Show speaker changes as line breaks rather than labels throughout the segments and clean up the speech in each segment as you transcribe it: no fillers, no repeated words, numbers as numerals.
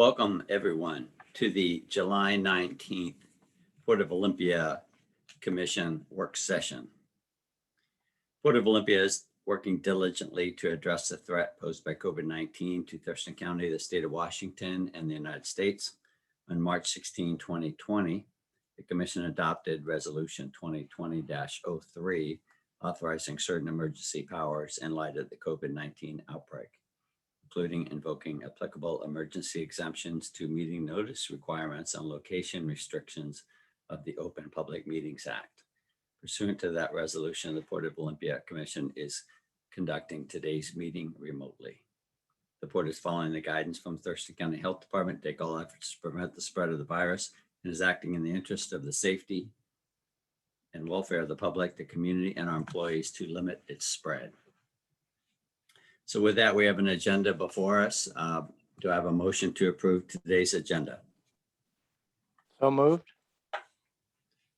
Welcome, everyone, to the July 19th Port of Olympia Commission work session. Port of Olympia is working diligently to address the threat posed by COVID-19 to Thurston County, the state of Washington, and the United States. On March 16, 2020, the Commission adopted Resolution 2020-03, authorizing certain emergency powers in light of the COVID-19 outbreak, including invoking applicable emergency exemptions to meeting notice requirements on location restrictions of the Open Public Meetings Act. Pursuant to that resolution, the Port of Olympia Commission is conducting today's meeting remotely. The Port is following the guidance from Thurston County Health Department to take all efforts to prevent the spread of the virus and is acting in the interest of the safety and welfare of the public, the community, and our employees to limit its spread. So with that, we have an agenda before us. Do I have a motion to approve today's agenda?
So moved.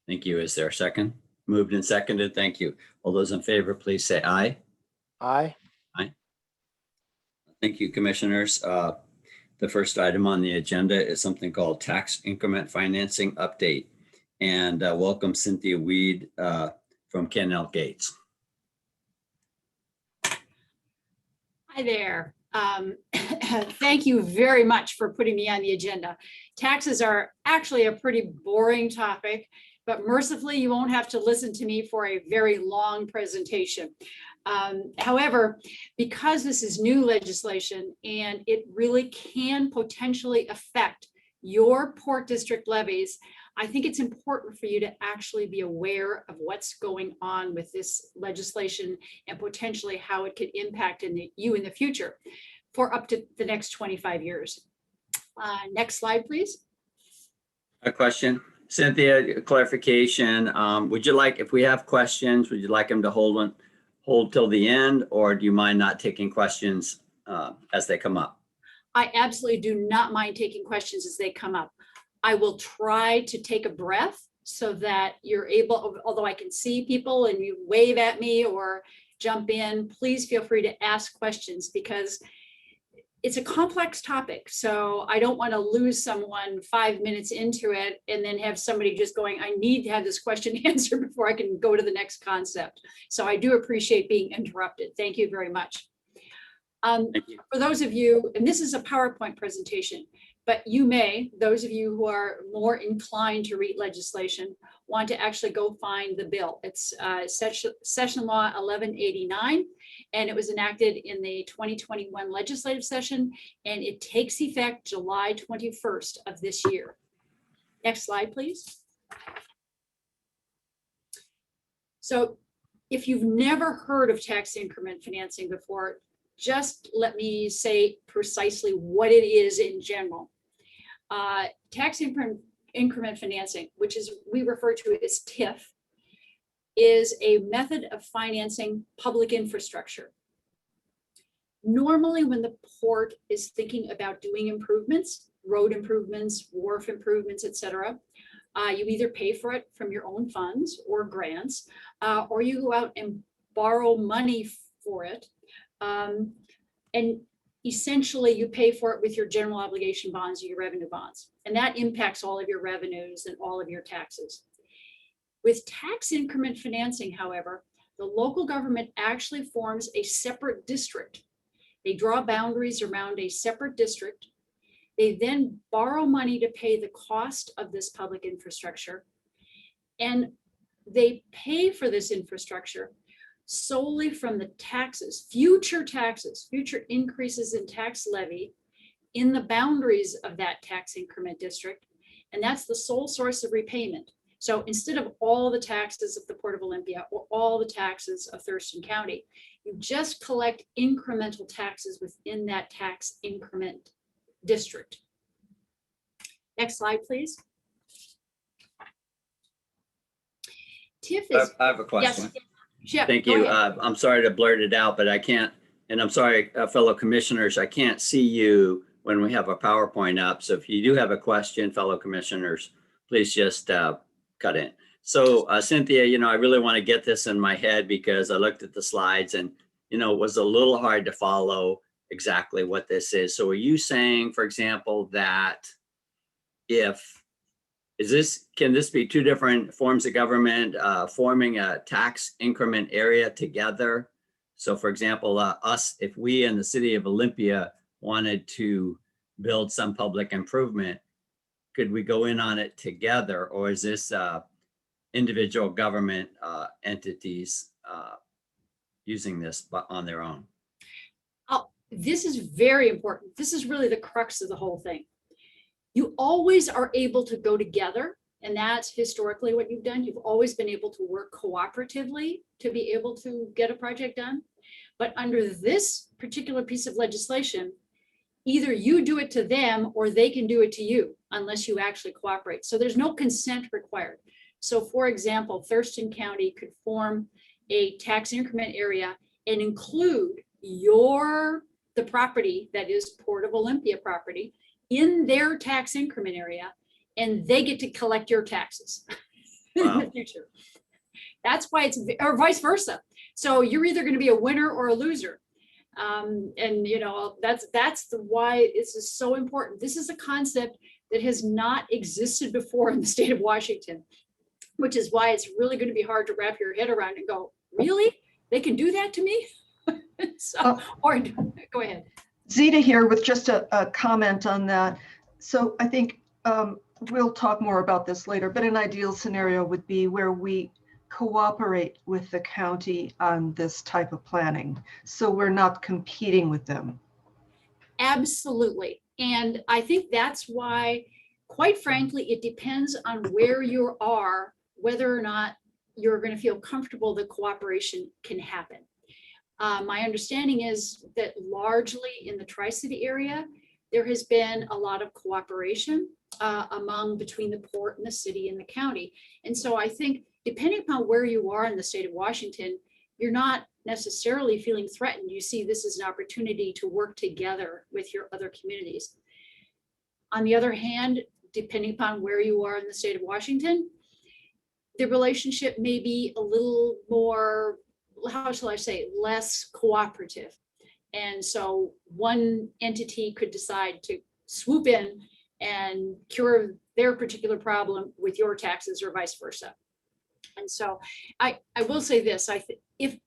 Thank you. Is there a second? Moved and seconded. Thank you. All those in favor, please say aye.
Aye.
Thank you, commissioners. The first item on the agenda is something called tax increment financing update. And welcome Cynthia Weed from Canal Gates.
Hi there. Thank you very much for putting me on the agenda. Taxes are actually a pretty boring topic, but mercifully you won't have to listen to me for a very long presentation. However, because this is new legislation and it really can potentially affect your port district levies, I think it's important for you to actually be aware of what's going on with this legislation and potentially how it could impact you in the future for up to the next 25 years. Next slide, please.
A question. Cynthia, clarification. Would you like, if we have questions, would you like them to hold till the end, or do you mind not taking questions as they come up?
I absolutely do not mind taking questions as they come up. I will try to take a breath so that you're able, although I can see people and you wave at me or jump in, please feel free to ask questions because it's a complex topic. So I don't want to lose someone 5 minutes into it and then have somebody just going, I need to have this question answered before I can go to the next concept. So I do appreciate being interrupted. Thank you very much.
Thank you.
For those of you, and this is a PowerPoint presentation, but you may, those of you who are more inclined to read legislation, want to actually go find the bill. It's Session Law 1189, and it was enacted in the 2021 legislative session, and it takes effect July 21st of this year. Next slide, please. So if you've never heard of tax increment financing before, just let me say precisely what it is in general. Tax increment financing, which is we refer to it as TIF, is a method of financing public infrastructure. Normally, when the port is thinking about doing improvements, road improvements, wharf improvements, etc., you either pay for it from your own funds or grants, or you go out and borrow money for it. And essentially you pay for it with your general obligation bonds or your revenue bonds. And that impacts all of your revenues and all of your taxes. With tax increment financing, however, the local government actually forms a separate district. They draw boundaries around a separate district. They then borrow money to pay the cost of this public infrastructure. And they pay for this infrastructure solely from the taxes, future increases in tax levy in the boundaries of that tax increment district. And that's the sole source of repayment. So instead of all the taxes of the Port of Olympia or all the taxes of Thurston County, you just collect incremental taxes within that tax increment district. Next slide, please. TIF is.
I have a question.
Yes. Yeah,
Thank
go
you.
ahead.
I'm sorry to blurt it out, but I can't, and I'm sorry, fellow commissioners, I can't see you when we have a PowerPoint up. So if you do have a question, fellow commissioners, please just cut in. So Cynthia, I really want to get this in my head because I looked at the slides and, it was a little hard to follow. exactly what this is. So are you saying, for example, that can this be two different forms of government forming a tax increment area together? So for example, if we in the city of Olympia wanted to build some public improvement, could we go in on it together, or is this individual government entities using this on their own?
Oh, this is very important. This is really the crux of the whole thing. You always are able to go together, and that's historically what you've done. You've always been able to work cooperatively to be able to get a project done. But under this particular piece of legislation, either you do it to them or they can do it to you unless you actually cooperate. So there's no consent required. So for example, Thurston County could form a tax increment area and include the property that is Port of Olympia property in their tax increment area, and they get to collect your taxes in the future. That's why or vice versa. So you're either going to be a winner or a loser. And that's why this is so important. This is a concept that has not existed before in the state of Washington, which is why it's really going to be hard to wrap your head around and go, really? They can do that to me? Or go ahead.
Zita here with just a comment on that. So I think we'll talk more about this later, but an ideal scenario would be where we cooperate with the county on this type of planning. So we're not competing with them.
Absolutely. And I think that's why, quite frankly, it depends on where you are, whether or not you're going to feel comfortable that cooperation can happen. My understanding is that largely in the Tri-City area, there has been a lot of cooperation between the port and the city and the county. And so I think depending upon where you are in the state of Washington, you're not necessarily feeling threatened. You see this as an opportunity to work together with your other communities. On the other hand, depending upon where you are in the state of Washington, the relationship may be a little more, how shall I say, less cooperative. And so one entity could decide to swoop in and cure their particular problem with your taxes or vice versa. And so I will say this, if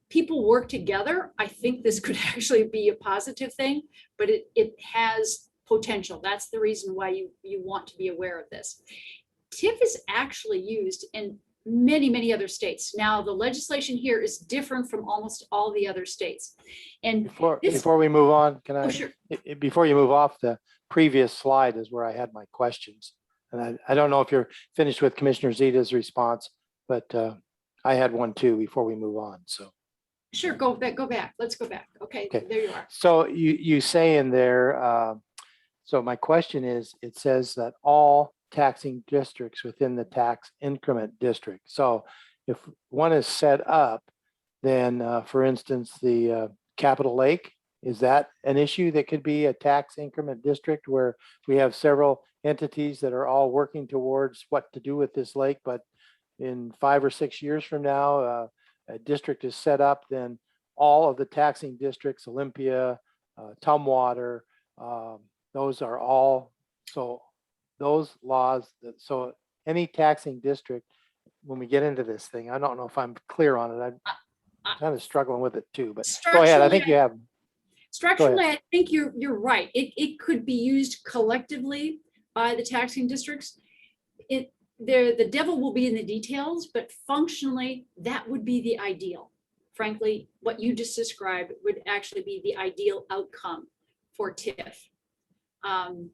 people work together, I think this could actually be a positive thing, but it has potential. That's the reason why you want to be aware of this. TIF is actually used in many, many other states. Now, the legislation here is different from almost all the other states. And
Before we move on, can I,
oh, sure.
Before you move off, the previous slide is where I had my questions. And I don't know if you're finished with Commissioner Zita's response, but I had one too before we move on. So
Sure, go back. Let's go back. Okay, there you are.
So you say in there, so my question is, it says that all taxing districts within the tax increment district. So if one is set up, then for instance, the Capitol Lake, is that an issue that could be a tax increment district where we have several entities that are all working towards what to do with this lake, but in 5 or 6 years from now, a district is set up, then all of the taxing districts, Olympia, Tumwater, those are all, so those laws, so any taxing district, when we get into this thing, I don't know if I'm clear on it. I'm kind of struggling with it too, but go ahead. I think you have.
Structurally, I think you're right. It could be used collectively by the taxing districts. The devil will be in the details, but functionally, that would be the ideal. Frankly, what you just described would actually be the ideal outcome for TIF. And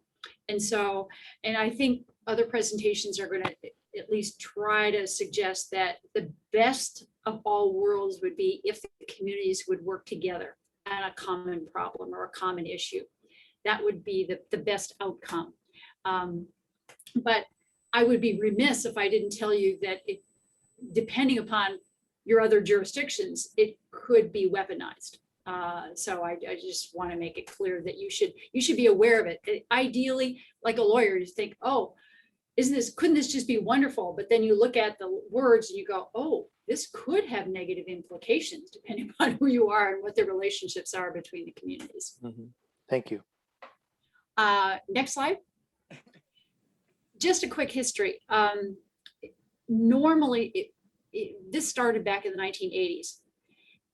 I think other presentations are going to at least try to suggest that the best of all worlds would be if the communities would work together on a common problem or a common issue. That would be the best outcome. But I would be remiss if I didn't tell you that depending upon your other jurisdictions, it could be weaponized. So I just want to make it clear that you should be aware of it. Ideally, like a lawyer, you think, oh, couldn't this just be wonderful? But then you look at the words and you go, oh, this could have negative implications depending on who you are and what the relationships are between the communities.
Thank you.
Next slide. Just a quick history. Normally, this started back in the 1980s.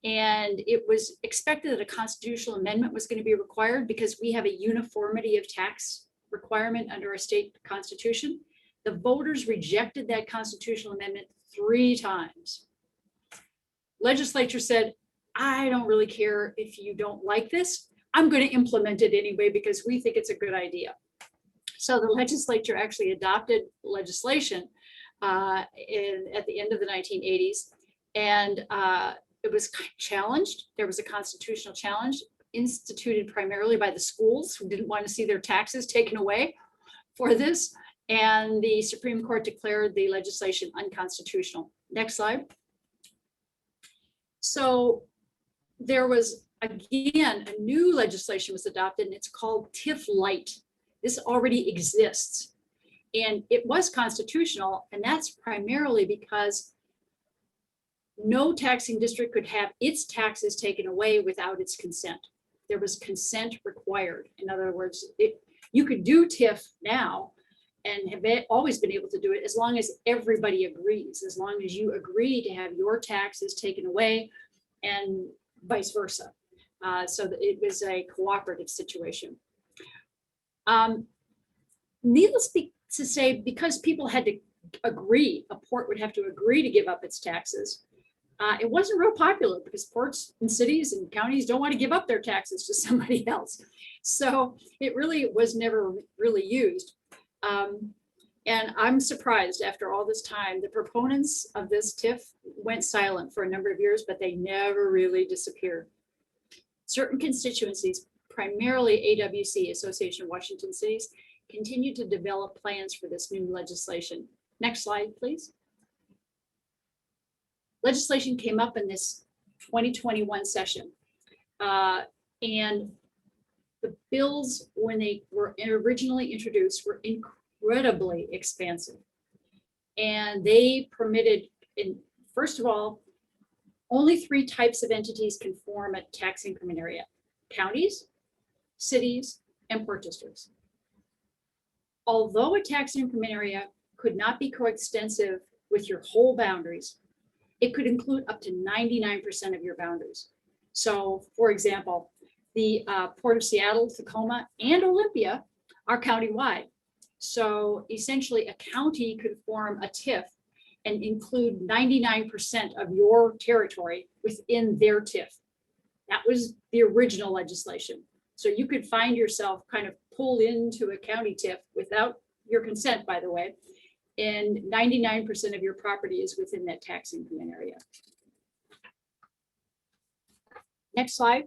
And it was expected that a constitutional amendment was going to be required because we have a uniformity of tax requirement under our state constitution. The voters rejected that constitutional amendment 3 times. Legislature said, I don't really care if you don't like this. I'm going to implement it anyway because we think it's a good idea. So the legislature actually adopted legislation at the end of the 1980s. And it was challenged. There was a constitutional challenge instituted primarily by the schools who didn't want to see their taxes taken away for this. And the Supreme Court declared the legislation unconstitutional. Next slide. So there was, again, a new legislation was adopted, and it's called TIF Light. This already exists. And it was constitutional, and that's primarily because no taxing district could have its taxes taken away without its consent. There was consent required. In other words, you could do TIF now and have always been able to do it as long as everybody agrees, as long as you agree to have your taxes taken away and vice versa. So that it was a cooperative situation. Needless to say, because people had to agree, a port would have to agree to give up its taxes. It wasn't real popular because ports and cities and counties don't want to give up their taxes to somebody else. So it really was never really used. And I'm surprised after all this time, the proponents of this TIF went silent for a number of years, but they never really disappeared. Certain constituencies, primarily AWC, Association of Washington Cities, continued to develop plans for this new legislation. Next slide, please. Legislation came up in this 2021 session. And the bills, when they were originally introduced, were incredibly expansive. And they permitted, first of all, only 3 types of entities can form a tax increment area: counties, cities, and port districts. Although a tax increment area could not be coextensive with your whole boundaries, it could include up to 99% of your boundaries. So, for example, the Port of Seattle, Tacoma, and Olympia are countywide. So essentially a county could form a TIF and include 99% of your territory within their TIF. That was the original legislation. So you could find yourself kind of pulled into a county TIF without your consent, by the way, and 99% of your property is within that tax increment area. Next slide.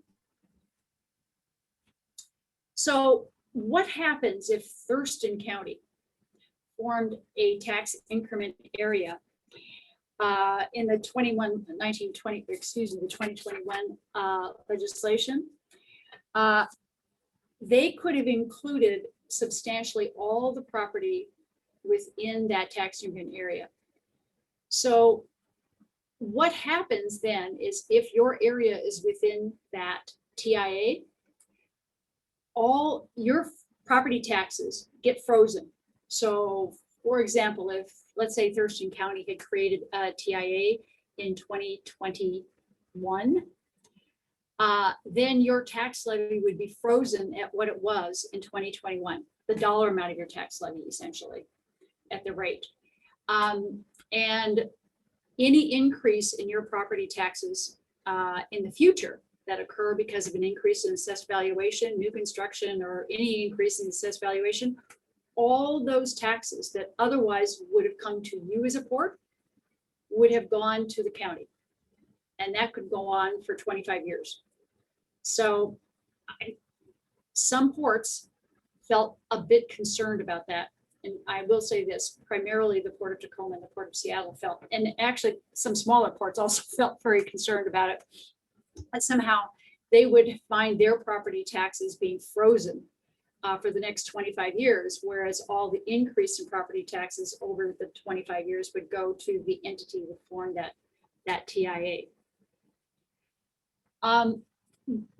So what happens if Thurston County formed a tax increment area in the 2021 legislation? They could have included substantially all the property within that tax increment area. So what happens then is if your area is within that TIA, all your property taxes get frozen. So for example, if let's say Thurston County had created a TIA in 2021, then your tax levy would be frozen at what it was in 2021, the dollar amount of your tax levy essentially at the rate. And any increase in your property taxes in the future that occur because of an increase in assessed valuation, new construction, or any increase in assessed valuation, all those taxes that otherwise would have come to you as a port would have gone to the county. And that could go on for 25 years. So some ports felt a bit concerned about that. And I will say this, primarily the Port of Tacoma and the Port of Seattle felt, and actually some smaller ports also felt very concerned about it. But somehow they would find their property taxes being frozen for the next 25 years, whereas all the increase in property taxes over the 25 years would go to the entity that formed that that TIA.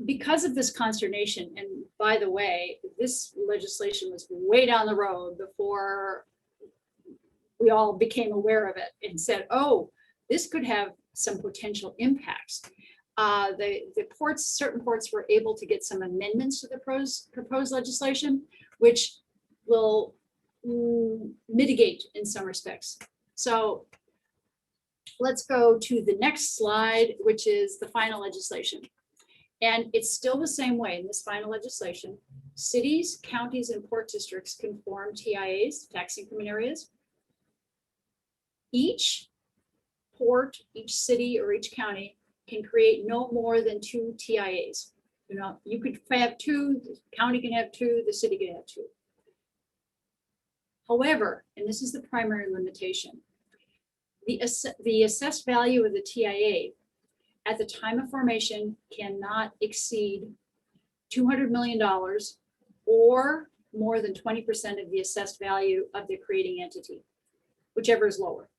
Because of this consternation, and by the way, this legislation was way down the road before we all became aware of it and said, oh, this could have some potential impacts. The ports, certain ports were able to get some amendments to the proposed legislation, which will mitigate in some respects. So let's go to the next slide, which is the final legislation. And it's still the same way in this final legislation. Cities, counties, and port districts can form TIAs, tax increment areas. Each port, each city, or each county can create no more than 2 TIAs. You know, you could have 2, the county can have 2, the city can have 2. However, and this is the primary limitation, the assessed value of the TIA at the time of formation cannot exceed $200 million or more than 20% of the assessed value of the creating entity, whichever is lower.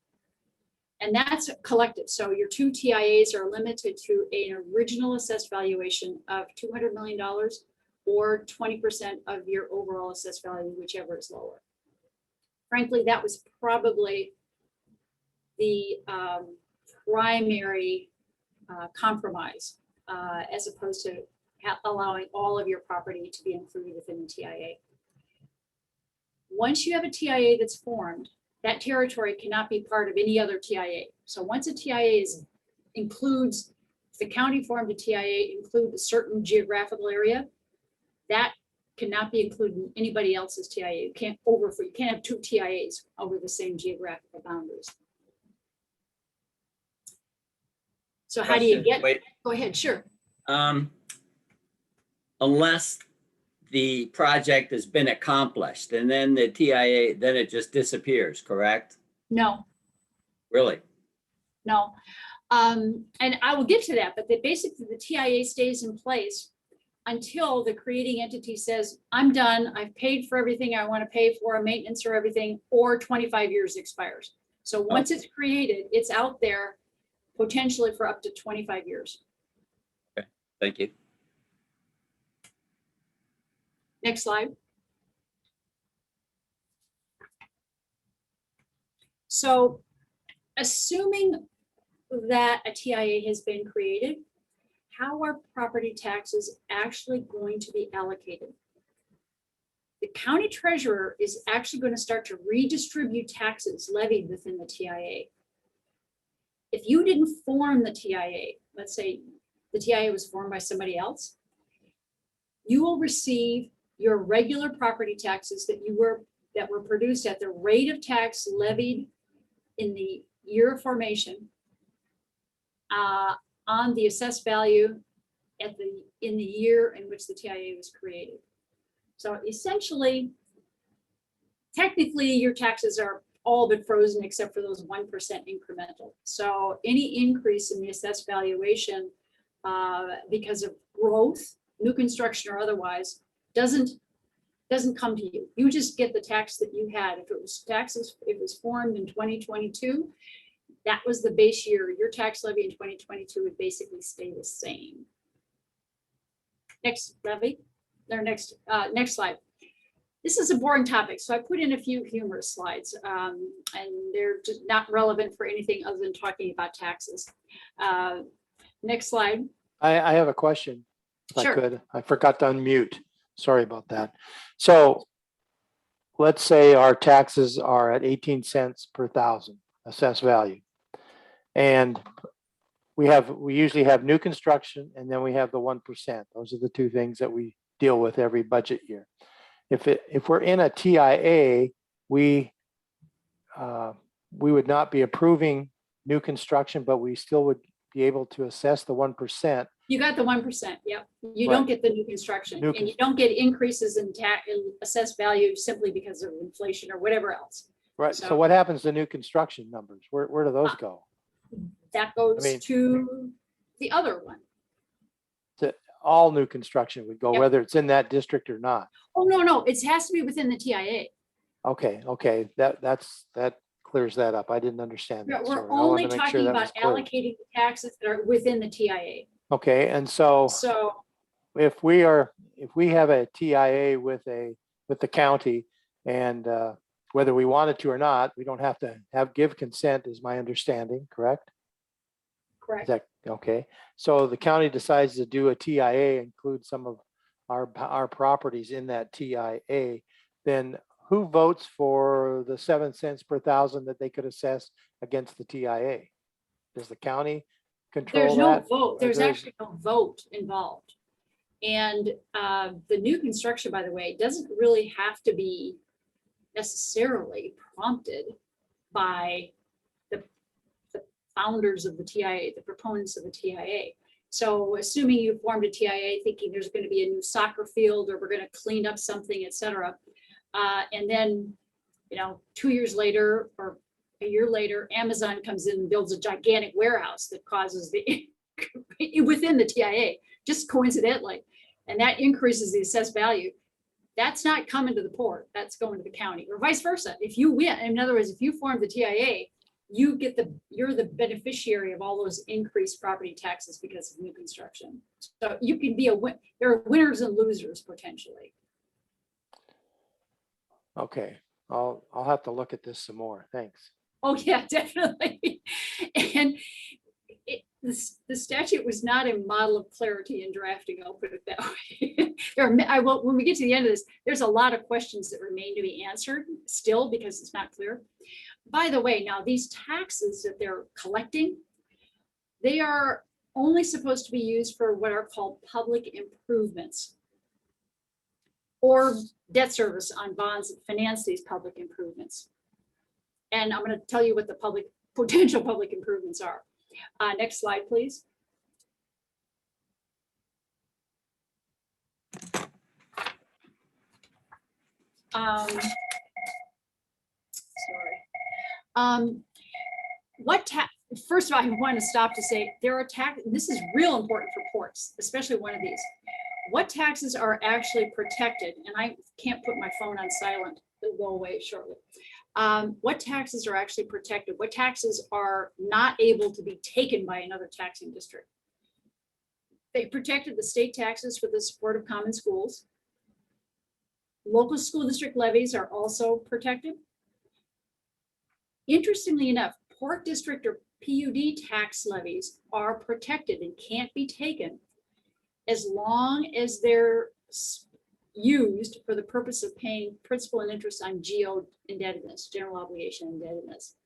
And that's collective. So your 2 TIAs are limited to an original assessed valuation of $200 million or 20% of your overall assessed value, whichever is lower. Frankly, that was probably the primary compromise as opposed to allowing all of your property to be included within the TIA. Once you have a TIA that's formed, that territory cannot be part of any other TIA. So once a TIA includes, if the county formed a TIA, include a certain geographical area, that cannot be included in anybody else's TIA. You can't have 2 TIAs over the same geographical boundaries. So how do you get,
Wait,
go ahead, sure.
unless the project has been accomplished and then the TIA, then it just disappears, correct?
No,
Really?
no. And I will get to that, but basically the TIA stays in place until the creating entity says, I'm done, I've paid for everything I want to pay for, maintenance or everything, or 25 years expires. So once it's created, it's out there potentially for up to 25 years.
Thank you.
Next slide. So assuming that a TIA has been created, how are property taxes actually going to be allocated? The county treasurer is actually going to start to redistribute taxes levied within the TIA. If you didn't form the TIA, let's say the TIA was formed by somebody else, you will receive your regular property taxes that were produced at the rate of tax levied in the year of formation on the assessed value in the year in which the TIA was created. So essentially, technically, your taxes are all but frozen except for those 1% incremental. So any increase in the assessed valuation because of growth, new construction or otherwise, doesn't come to you. You just get the tax that you had. If it was taxes, it was formed in 2022, that was the base year. Your tax levy in 2022 would basically stay the same. Next levy, or next slide. This is a boring topic, so I put in a few humorous slides, and they're just not relevant for anything other than talking about taxes. Next slide.
I have a question, if
Sure.
I could. I forgot to unmute. Sorry about that. So let's say our taxes are at 18 cents per thousand assessed value. And we usually have new construction and then we have the 1%. Those are the 2 things that we deal with every budget year. If we're in a TIA, we would not be approving new construction, but we still would be able to assess the 1%.
You got the 1%, yep. You
Right.
don't get the new construction,
New
and you don't get increases in assessed value simply because of inflation or whatever else.
Right.
So-
So what happens to new construction numbers? Where do those go?
That goes
I mean-
to the other one.
All new construction would go,
Yep.
whether it's in that district or not.
Oh, no, it has to be within the TIA.
Okay, that clears that up. I didn't understand that.
We're
Sorry. I wanted
only
to make sure
talking
that
about
was clear.
allocating the taxes that are within the TIA.
Okay, and so
So
if we have a TIA with the county and whether we wanted to or not, we don't have to give consent is my understanding, correct? Is
correct.
that okay? So the county decides to do a TIA, include some of our properties in that TIA, then who votes for the 7 cents per thousand that they could assess against the TIA? Does the county control
There's no
that?
vote. There's
there's-
actually no vote involved. And the new construction, by the way, doesn't really have to be necessarily prompted by the founders of the TIA, the proponents of the TIA. So assuming you formed a TIA thinking there's going to be a new soccer field or we're going to clean up something, et cetera. And then, 2 years later or a year later, Amazon comes in and builds a gigantic warehouse that causes the within the TIA, just coincidentally, and that increases the assessed value. That's not coming to the port, that's going to the county, or vice versa. If you win, in other words, if you form the TIA, you're the beneficiary of all those increased property taxes because of new construction. So you can be there are winners and losers potentially.
Okay, I'll have to look at this some more. Thanks.
Oh, yeah, definitely. And the statute was not a model of clarity in drafting, I'll put it that way. When we get to the end of this, there's a lot of questions that remain to be answered still because it's not clear. By the way, now these taxes that they're collecting, they are only supposed to be used for what are called public improvements or debt service on bonds that finance these public improvements. And I'm going to tell you what the potential public improvements are. Next slide, please. First of all, I want to stop to say there are tax. This is real important for ports, especially one of these. What taxes are actually protected? And I can't put my phone on silent. It'll go away shortly. What taxes are actually protected? What taxes are not able to be taken by another taxing district? They protected the state taxes for the support of common schools. Local school district levies are also protected. Interestingly enough, port district or PUD tax levies are protected and can't be taken as long as they're used for the purpose of paying principal and interest on GO indebtedness, general obligation indebtedness.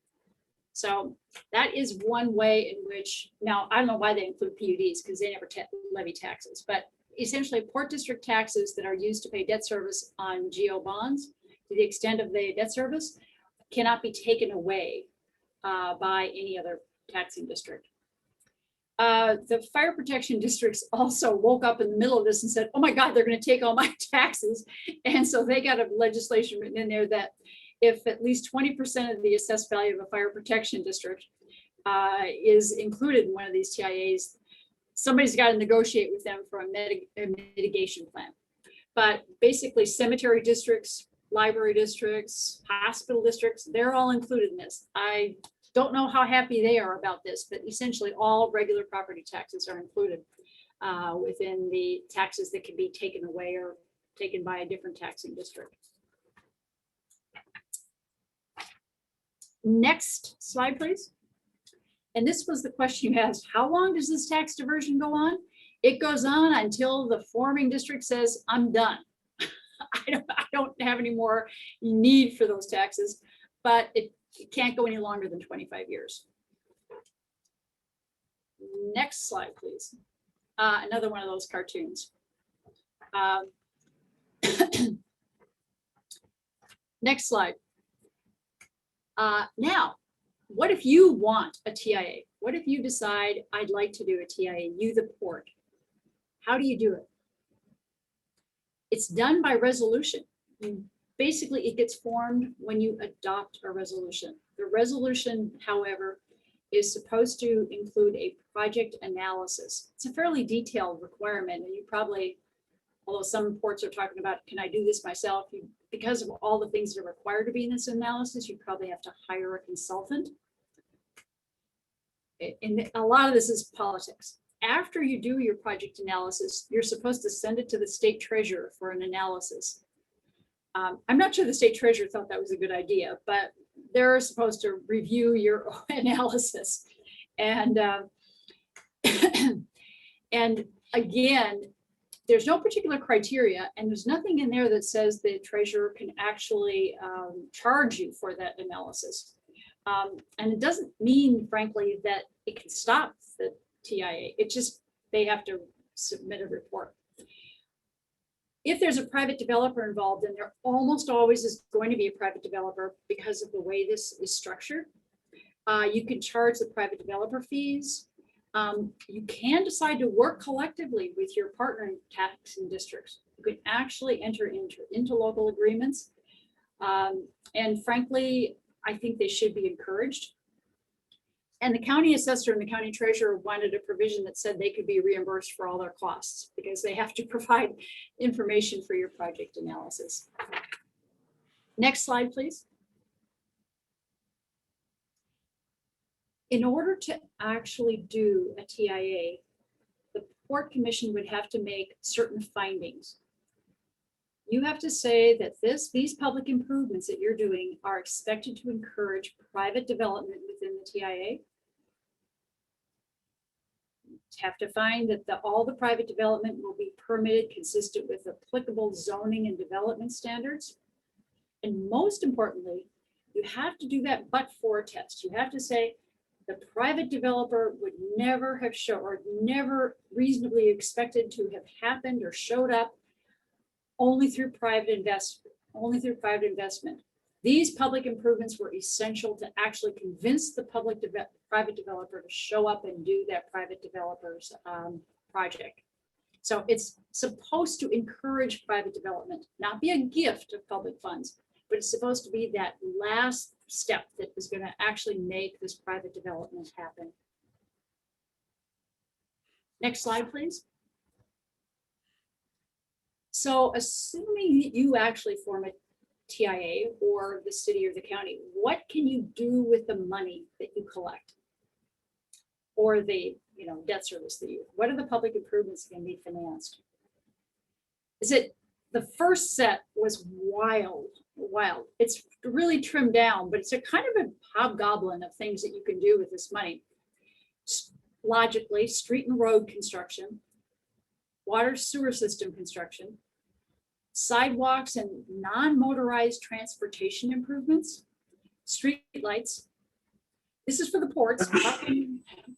So that is one way in which, now I don't know why they include PUDs because they never levy taxes, but essentially port district taxes that are used to pay debt service on GO bonds to the extent of the debt service cannot be taken away by any other taxing district. The fire protection districts also woke up in the middle of this and said, oh my God, they're going to take all my taxes. And so they got a legislation written in there that if at least 20% of the assessed value of a fire protection district is included in one of these TIAs, somebody's got to negotiate with them for a mitigation plan. But basically cemetery districts, library districts, hospital districts, they're all included in this. I don't know how happy they are about this, but essentially all regular property taxes are included within the taxes that can be taken away or taken by a different taxing district. Next slide, please. And this was the question you asked, how long does this tax diversion go on? It goes on until the forming district says, I'm done. I don't have any more need for those taxes, but it can't go any longer than 25 years. Next slide, please. Another one of those cartoons. Next slide. Now, what if you want a TIA? What if you decide I'd like to do a TIA, you the port? How do you do it? It's done by resolution. Basically, it gets formed when you adopt a resolution. The resolution, however, is supposed to include a project analysis. It's a fairly detailed requirement, and you probably Although some reports are talking about, can I do this myself? Because of all the things that are required to be in this analysis, you probably have to hire a consultant. And a lot of this is politics. After you do your project analysis, you're supposed to send it to the state treasurer for an analysis. I'm not sure the state treasurer thought that was a good idea, but they're supposed to review your analysis. And and again, there's no particular criteria, and there's nothing in there that says the treasurer can actually charge you for that analysis. And it doesn't mean, frankly, that it can stop the TIA. It just, they have to submit a report. If there's a private developer involved, then there almost always is going to be a private developer because of the way this is structured. You can charge the private developer fees. You can decide to work collectively with your partner in taxing districts. You can actually enter into local agreements. And frankly, I think they should be encouraged. And the county assessor and the county treasurer wanted a provision that said they could be reimbursed for all their costs because they have to provide information for your project analysis. Next slide, please. In order to actually do a TIA, the Port Commission would have to make certain findings. You have to say that these public improvements that you're doing are expected to encourage private development within the TIA. You have to find that all the private development will be permitted consistent with applicable zoning and development standards. And most importantly, you have to do that but-for test. You have to say the private developer would never have shown or never reasonably expected to have happened or showed up only through private investment. These public improvements were essential to actually convince the private developer to show up and do that private developer's project. So it's supposed to encourage private development, not be a gift of public funds, but it's supposed to be that last step that is going to actually make this private development happen. Next slide, please. So assuming that you actually form a TIA or the city or the county, what can you do with the money that you collect? Or the debt service that what are the public improvements that can be financed? The first set was wild. It's really trimmed down, but it's a kind of a hobgoblin of things that you can do with this money. Logically, street and road construction, water sewer system construction, sidewalks and non-motorized transportation improvements, street lights. This is for the ports,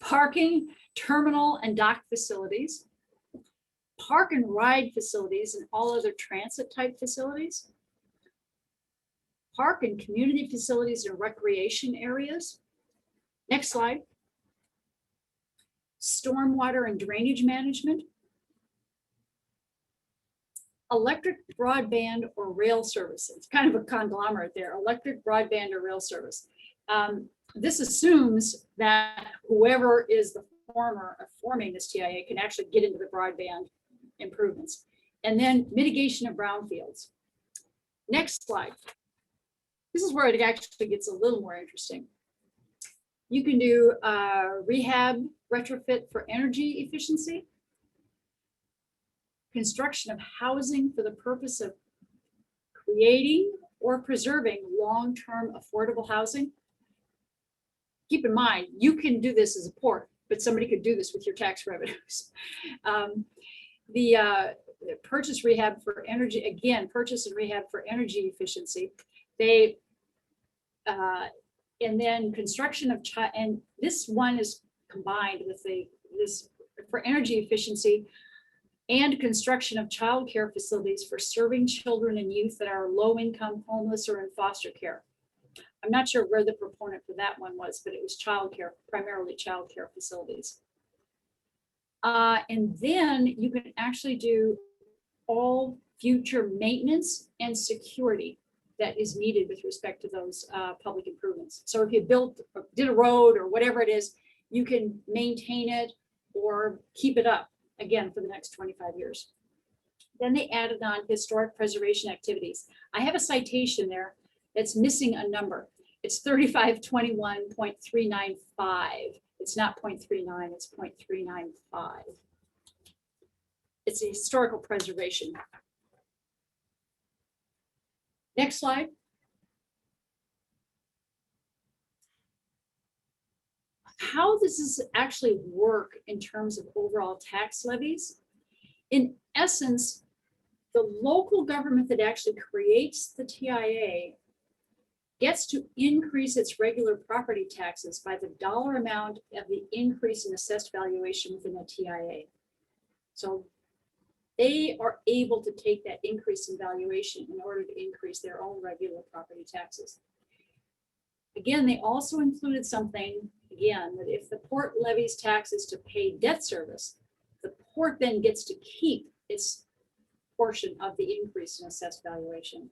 parking, terminal and dock facilities, park and ride facilities and all other transit type facilities, park and community facilities and recreation areas. Next slide. Stormwater and drainage management, electric broadband or rail service. It's kind of a conglomerate there, electric broadband or rail service. This assumes that whoever is the forming this TIA can actually get into the broadband improvements. And then mitigation of brownfields. Next slide. This is where it actually gets a little more interesting. You can do rehab retrofit for energy efficiency, construction of housing for the purpose of creating or preserving long-term affordable housing. Keep in mind, you can do this as a port, but somebody could do this with your tax revenues. The purchase rehab for energy, again, purchase and rehab for energy efficiency. And then construction of and this one is combined with this for energy efficiency and construction of childcare facilities for serving children and youth that are low income, homeless, or in foster care. I'm not sure where the proponent for that one was, but it was childcare, primarily childcare facilities. And then you can actually do all future maintenance and security that is needed with respect to those public improvements. So if you did a road or whatever it is, you can maintain it or keep it up again for the next 25 years. Then they added on historic preservation activities. I have a citation there that's missing a number. It's 3521.395. It's not 0.39, it's 0.395. It's a historical preservation. Next slide. How does this actually work in terms of overall tax levies? In essence, the local government that actually creates the TIA gets to increase its regular property taxes by the dollar amount of the increase in assessed valuation within the TIA. So they are able to take that increase in valuation in order to increase their own regular property taxes. Again, they also included something, again, that if the port levies taxes to pay debt service, the port then gets to keep its portion of the increase in assessed valuation.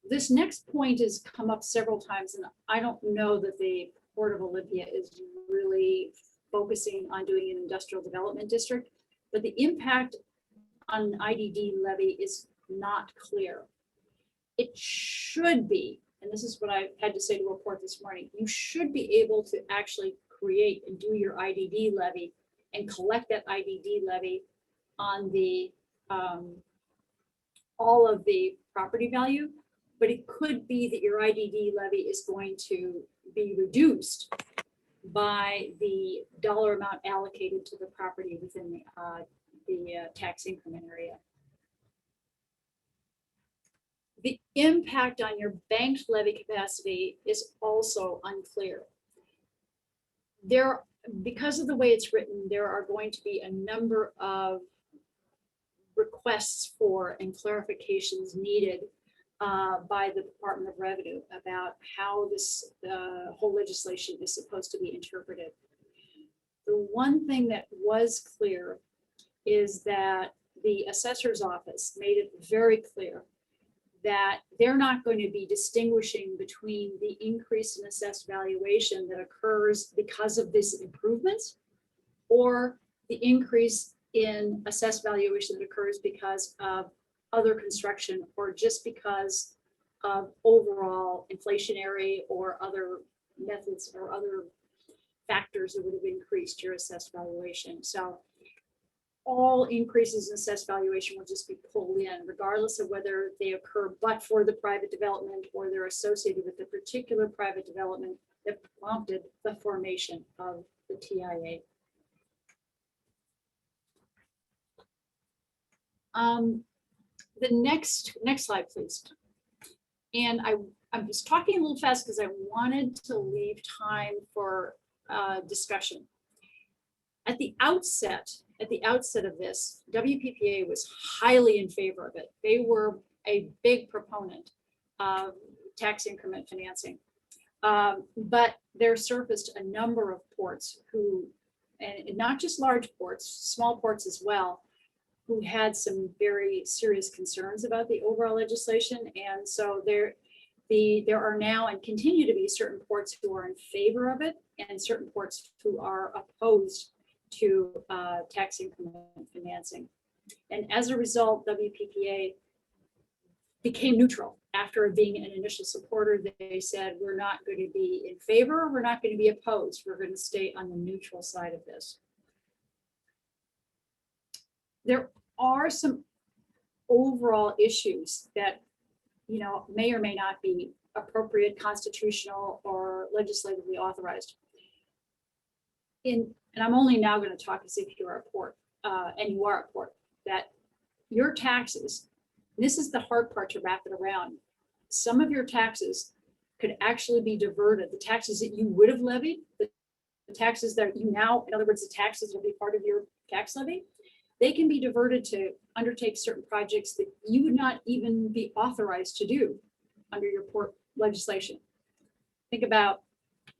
This next point has come up several times, and I don't know that the Port of Olympia is really focusing on doing an industrial development district, but the impact on IDD levy is not clear. It should be, and this is what I had to say to a port this morning, you should be able to actually create and do your IDD levy and collect that IDD levy on the all of the property value, but it could be that your IDD levy is going to be reduced by the dollar amount allocated to the property within the tax increment area. The impact on your banked levy capacity is also unclear. Because of the way it's written, there are going to be a number of requests for and clarifications needed by the Department of Revenue about how this whole legislation is supposed to be interpreted. The one thing that was clear is that the assessor's office made it very clear that they're not going to be distinguishing between the increase in assessed valuation that occurs because of these improvements or the increase in assessed valuation that occurs because of other construction or just because of overall inflationary or other methods or other factors that would have increased your assessed valuation. So all increases in assessed valuation will just be pulled in regardless of whether they occur but for the private development or they're associated with the particular private development that prompted the formation of the TIA. The next slide, please. And I'm just talking a little fast because I wanted to leave time for discussion. At the outset of this, WPPA was highly in favor of it. They were a big proponent of tax increment financing. But there surfaced a number of ports who, and not just large ports, small ports as well, who had some very serious concerns about the overall legislation. And so there are now and continue to be certain ports who are in favor of it and certain ports who are opposed to tax increment financing. And as a result, WPPA became neutral. After being an initial supporter, they said, we're not going to be in favor, we're not going to be opposed, we're going to stay on the neutral side of this. There are some overall issues that, you know, may or may not be appropriate, constitutional, or legislatively authorized. And I'm only now going to talk as if you're a port, and you are a port, that your taxes, this is the hard part to wrap it around. Some of your taxes could actually be diverted. The taxes that you would have levied, the taxes that you now, in other words, the taxes will be part of your tax levy, they can be diverted to undertake certain projects that you would not even be authorized to do under your port legislation. Think about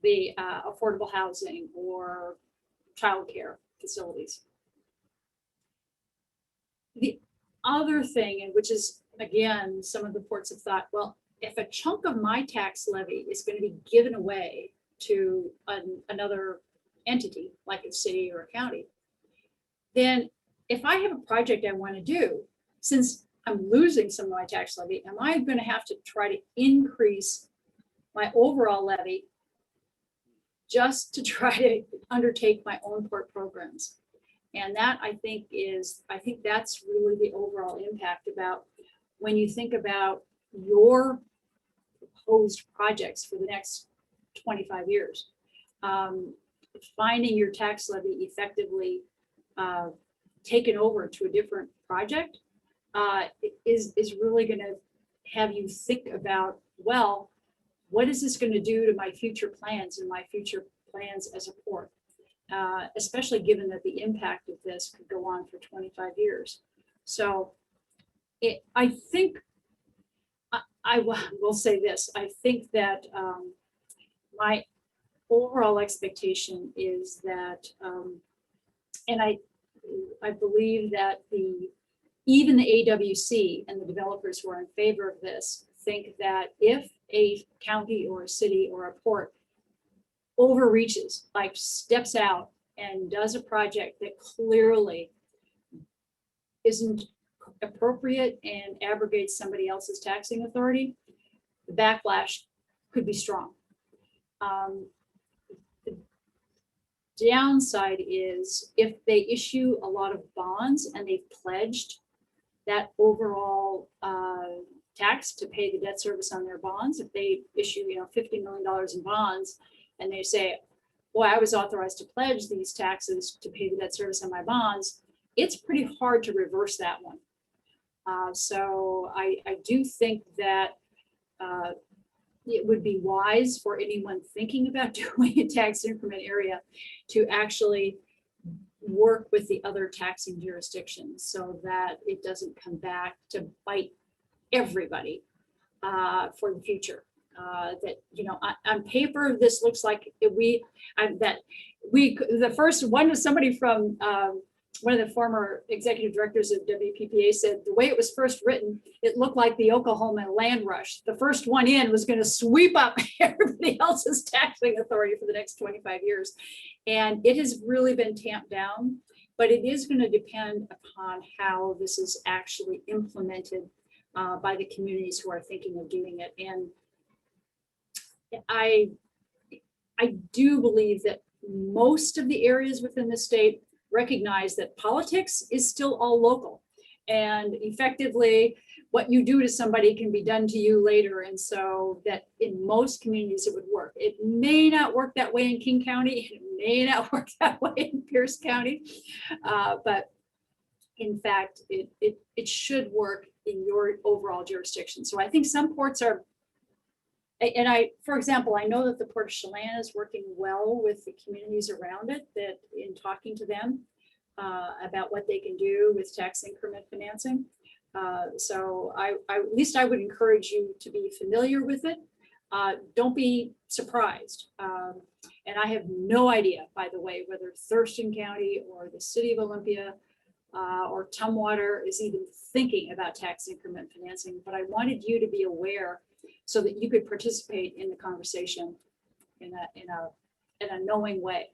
the affordable housing or childcare facilities. The other thing, and which is, again, some of the ports have thought, well, if a chunk of my tax levy is going to be given away to another entity, like a city or a county, then if I have a project I want to do, since I'm losing some of my tax levy, am I going to have to try to increase my overall levy just to try to undertake my own port programs? And that I think that's really the overall impact about when you think about your proposed projects for the next 25 years. Finding your tax levy effectively taken over to a different project is really going to have you think about, well, what is this going to do to my future plans and my future plans as a port? Especially given that the impact of this could go on for 25 years. So I think, I will say this, I think that my overall expectation is that, and I believe that even the AWC and the developers who are in favor of this think that if a county or a city or a port overreaches, like steps out and does a project that clearly isn't appropriate and abrogates somebody else's taxing authority, the backlash could be strong. The downside is if they issue a lot of bonds and they've pledged that overall tax to pay the debt service on their bonds, if they issue $50 million in bonds and they say, boy, I was authorized to pledge these taxes to pay the debt service on my bonds, it's pretty hard to reverse that one. So I do think that it would be wise for anyone thinking about doing a tax increment area to actually work with the other taxing jurisdictions so that it doesn't come back to bite everybody for the future. That, on paper, this looks like the first one was somebody from one of the former executive directors of WPPA said the way it was first written, it looked like the Oklahoma land rush. The first one in was going to sweep up everybody else's taxing authority for the next 25 years. And it has really been tamped down, but it is going to depend upon how this is actually implemented by the communities who are thinking of doing it. And I do believe that most of the areas within the state recognize that politics is still all local, and effectively what you do to somebody can be done to you later. And so that in most communities it would work. It may not work that way in King County. It may not work that way in Pierce County, but in fact, it should work in your overall jurisdiction. So I think some ports are, and for example, I know that the Port of Chelan is working well with the communities around it, that in talking to them about what they can do with tax increment financing. So at least I would encourage you to be familiar with it. Don't be surprised. And I have no idea, by the way, whether Thurston County or the city of Olympia or Tumwater is even thinking about tax increment financing, but I wanted you to be aware so that you could participate in the conversation in a knowing way.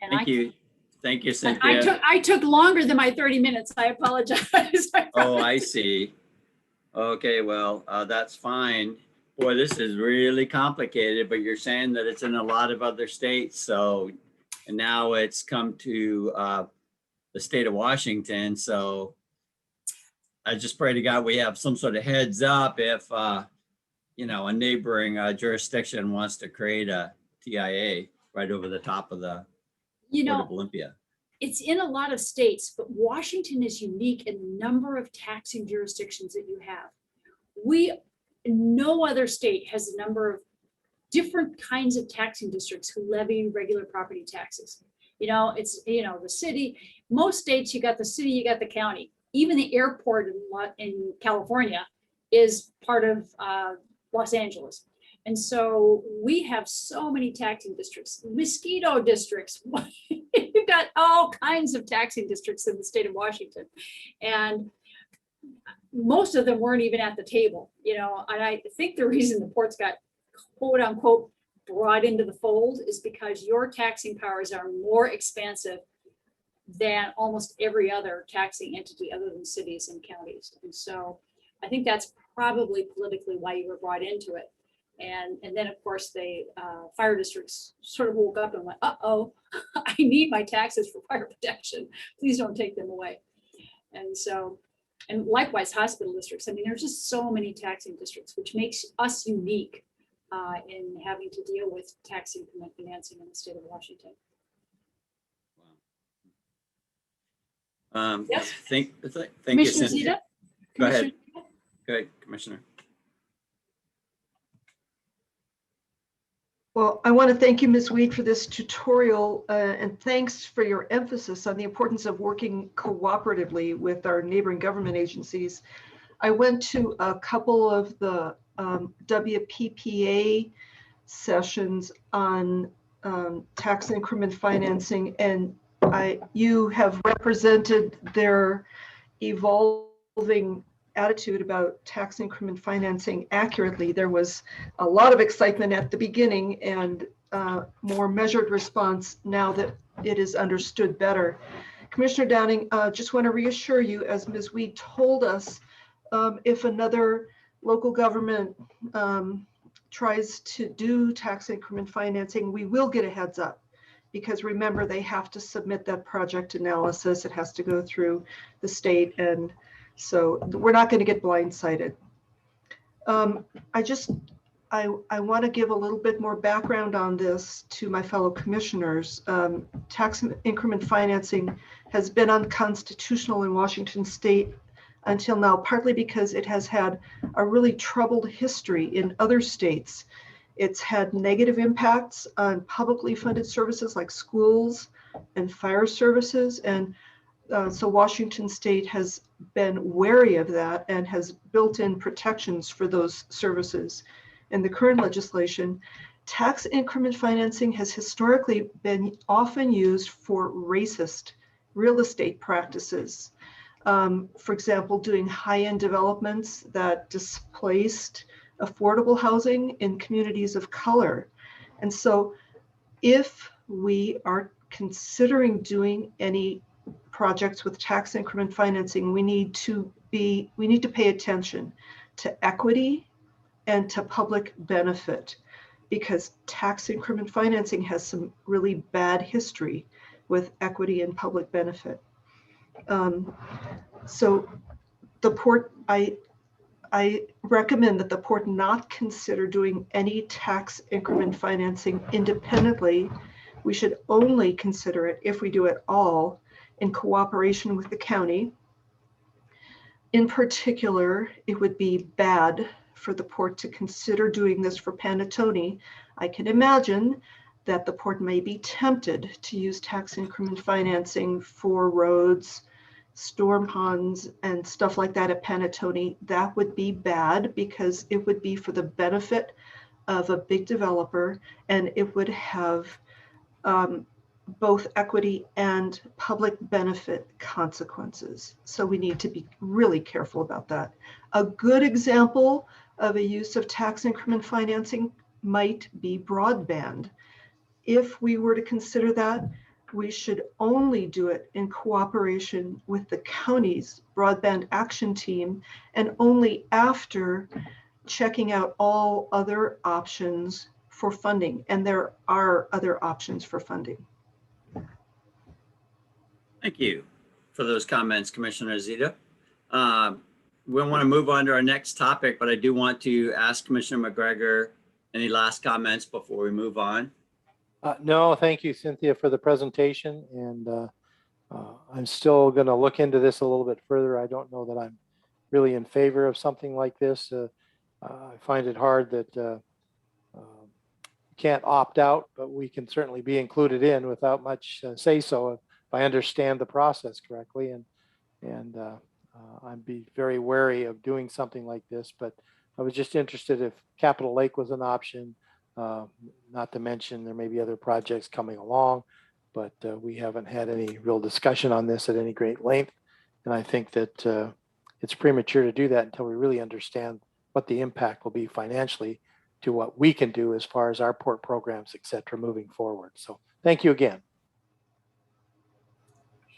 And
Thank you, Cynthia.
I took longer than my 30 minutes. I apologize.
Oh, I see. Okay, well, that's fine. Boy, this is really complicated, but you're saying that it's in a lot of other states. So, and now it's come to the state of Washington. So I just pray to God we have some sort of heads up if, a neighboring jurisdiction wants to create a TIA right over the top of the Port of Olympia.
It's in a lot of states, but Washington is unique in the number of taxing jurisdictions that you have. No other state has a number of different kinds of taxing districts who levy regular property taxes. It's, the city, most states, you got the city, you got the county. Even the airport in California is part of Los Angeles. And so we have so many taxing districts, mosquito districts. You've got all kinds of taxing districts in the state of Washington. And most of them weren't even at the table, and I think the reason the ports got quote unquote brought into the fold is because your taxing powers are more expansive than almost every other taxing entity other than cities and counties. And so I think that's probably politically why you were brought into it. And then, of course, the fire districts sort of woke up and went, uh-oh, I need my taxes for fire protection. Please don't take them away. And so, and likewise, hospital districts. I mean, there's just so many taxing districts, which makes us unique in having to deal with tax increment financing in the state of Washington. Yes.
Thank you,
Commissioner
Cynthia.
Zeta?
Go ahead.
Commissioner Zeta?
Go ahead, Commissioner.
Well, I want to thank you, Ms. Weed, for this tutorial, and thanks for your emphasis on the importance of working cooperatively with our neighboring government agencies. I went to a couple of the WPPA sessions on tax increment financing, and you have represented their evolving attitude about tax increment financing accurately. There was a lot of excitement at the beginning and more measured response now that it is understood better. Commissioner Downing, just want to reassure you, as Ms. Weed told us, if another local government tries to do tax increment financing, we will get a heads up. Because remember, they have to submit that project analysis. It has to go through the state, and so we're not going to get blindsided. I want to give a little bit more background on this to my fellow commissioners. Tax increment financing has been unconstitutional in Washington state until now, partly because it has had a really troubled history in other states. It's had negative impacts on publicly funded services like schools and fire services. And so Washington state has been wary of that and has built in protections for those services. In the current legislation, tax increment financing has historically been often used for racist real estate practices. For example, doing high-end developments that displaced affordable housing in communities of color. And so if we are considering doing any projects with tax increment financing, we need to pay attention to equity and to public benefit, because tax increment financing has some really bad history with equity and public benefit. So the port, I recommend that the port not consider doing any tax increment financing independently. We should only consider it, if we do at all, in cooperation with the county. In particular, it would be bad for the port to consider doing this for Panattoni. I can imagine that the port may be tempted to use tax increment financing for roads, storm ponds, and stuff like that at Panattoni. That would be bad because it would be for the benefit of a big developer, and it would have both equity and public benefit consequences. So we need to be really careful about that. A good example of a use of tax increment financing might be broadband. If we were to consider that, we should only do it in cooperation with the county's broadband action team, and only after checking out all other options for funding. And there are other options for funding.
Thank you for those comments, Commissioner Zeta. We want to move on to our next topic, but I do want to ask Commissioner McGregor any last comments before we move on.
No, thank you, Cynthia, for the presentation. And I'm still going to look into this a little bit further. I don't know that I'm really in favor of something like this. I find it hard that can't opt out, but we can certainly be included in without much say so if I understand the process correctly. And I'd be very wary of doing something like this. But I was just interested if Capitol Lake was an option. Not to mention there may be other projects coming along, but we haven't had any real discussion on this at any great length. And I think that it's premature to do that until we really understand what the impact will be financially to what we can do as far as our port programs, et cetera, moving forward. So thank you again.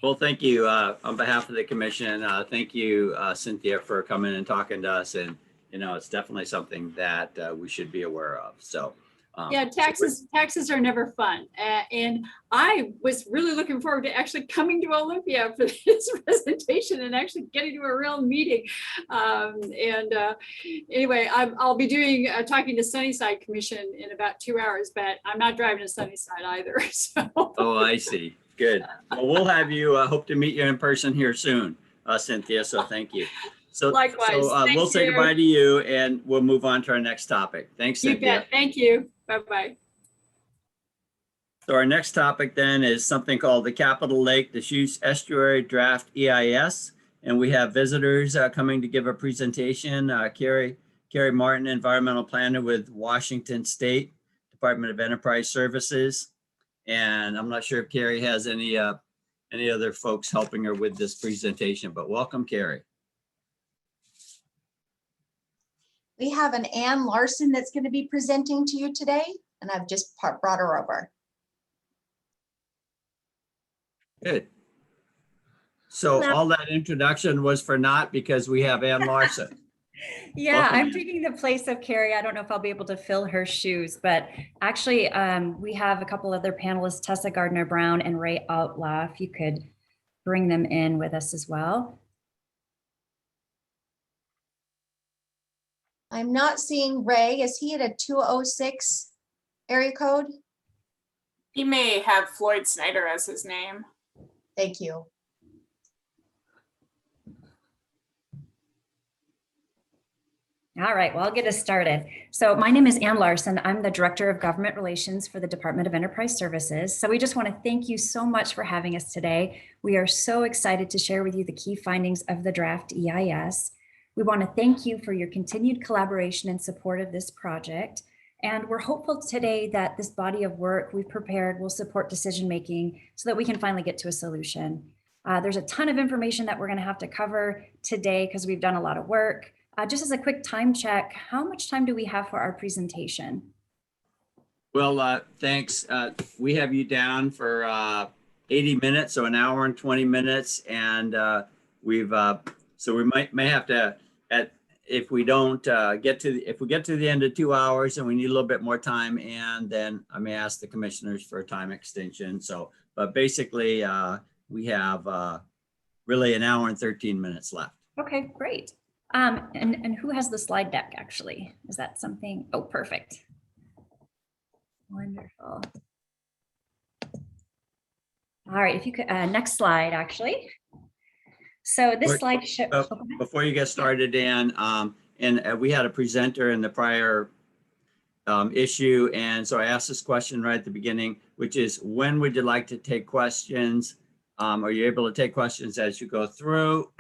Well, thank you on behalf of the commission. Thank you, Cynthia, for coming and talking to us. And, you know, it's definitely something that we should be aware of. So,
Yeah, taxes are never fun. And I was really looking forward to actually coming to Olympia for this presentation and actually getting to a real meeting. Anyway, I'll be doing talking to Sunnyside Commission in about 2 hours, but I'm not driving to Sunnyside either. So.
Oh, I see. Good. Well, we'll have you, hope to meet you in person here soon, Cynthia. So thank you. So
Likewise.
So we'll
Thanks,
say
Sarah.
goodbye to you and we'll move on to our next topic. Thanks,
You
Cynthia.
bet. Thank you. Bye-bye.
So our next topic then is something called the Capitol Lake Deschutes Estuary Draft EIS. And we have visitors coming to give a presentation. Carrie Martin, environmental planner with Washington State Department of Enterprise Services. And I'm not sure if Carrie has any other folks helping her with this presentation, but welcome, Carrie.
We have an Ann Larson that's going to be presenting to you today, and I've just brought her over.
Good. So all that introduction was for naught because we have Ann Larson.
Yeah,
Welcome,
I'm
Ann.
taking the place of Carrie. I don't know if I'll be able to fill her shoes, but actually we have a couple other panelists, Tessa Gardner-Brown and Ray Outlaw, if you could bring them in with us as well.
I'm not seeing Ray. Is he at a 206 area code?
He may have Floyd Snyder as his name.
Thank you.
All right, well, I'll get us started. So my name is Ann Larson. I'm the Director of Government Relations for the Department of Enterprise Services. So we just want to thank you so much for having us today. We are so excited to share with you the key findings of the draft EIS. We want to thank you for your continued collaboration and support of this project. And we're hopeful today that this body of work we've prepared will support decision-making so that we can finally get to a solution. There's a ton of information that we're going to have to cover today because we've done a lot of work. Just as a quick time check, how much time do we have for our presentation?
Well, thanks. We have you down for 80 minutes, so an hour and 20 minutes. And so we may have to, if we don't if we get to the end of 2 hours and we need a little bit more time, and then I may ask the commissioners for a time extension. So, but basically we have really an hour and 13 minutes left.
Okay, great. And who has the slide deck actually? Is that something? Oh, perfect. Wonderful. All right, if you could, next slide actually. So this slide shows.
Before you get started, Dan, and we had a presenter in the prior issue. And so I asked this question right at the beginning, which is, when would you like to take questions? Are you able to take questions as you go through?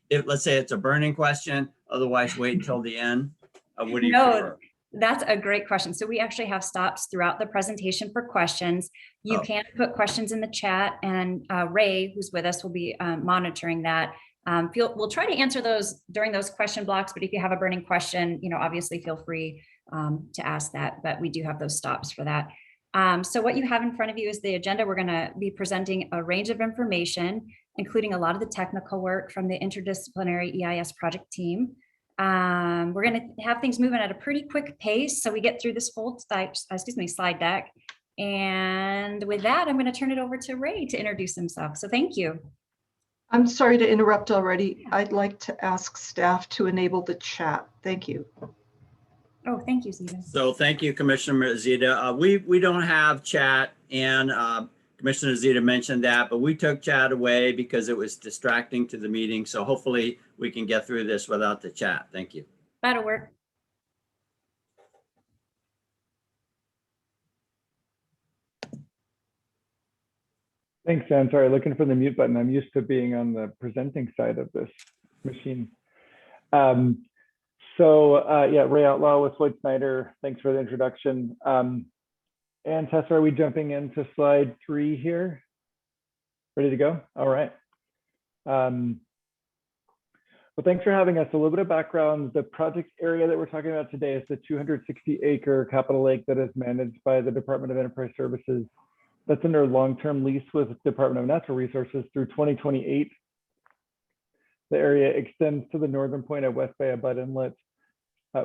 If, let's say it's a burning question, otherwise wait until the end. What do you prefer?
That's a great question. So we actually have stops throughout the presentation for questions. You can put questions in the chat, and Ray, who's with us, will be monitoring that. We'll try to answer those during those question blocks, but if you have a burning question, obviously feel free to ask that, but we do have those stops for that. So what you have in front of you is the agenda. We're going to be presenting a range of information, including a lot of the technical work from the interdisciplinary EIS project team. We're going to have things moving at a pretty quick pace, so we get through this full slide deck. And with that, I'm going to turn it over to Ray to introduce himself. So thank you.
I'm sorry to interrupt already. I'd like to ask staff to enable the chat. Thank you.
Oh, thank you, Zita.
So thank you, Commissioner Zita. We don't have chat, and Commissioner Zita mentioned that, but we took chat away because it was distracting to the meeting. So hopefully we can get through this without the chat. Thank you.
That'll work.
Thanks, Dan. Sorry, looking for the mute button. I'm used to being on the presenting side of this machine. Yeah, Ray Outlaw with Floyd Snyder. Thanks for the introduction. And Tessa, are we jumping into slide 3 here? Ready to go? All right. Well, thanks for having us. A little bit of background. The project area that we're talking about today is the 260-acre Capitol Lake that is managed by the Department of Enterprise Services. That's under long-term lease with Department of Natural Resources through 2028. The area extends to the northern point of West Bay of Bud Inlet.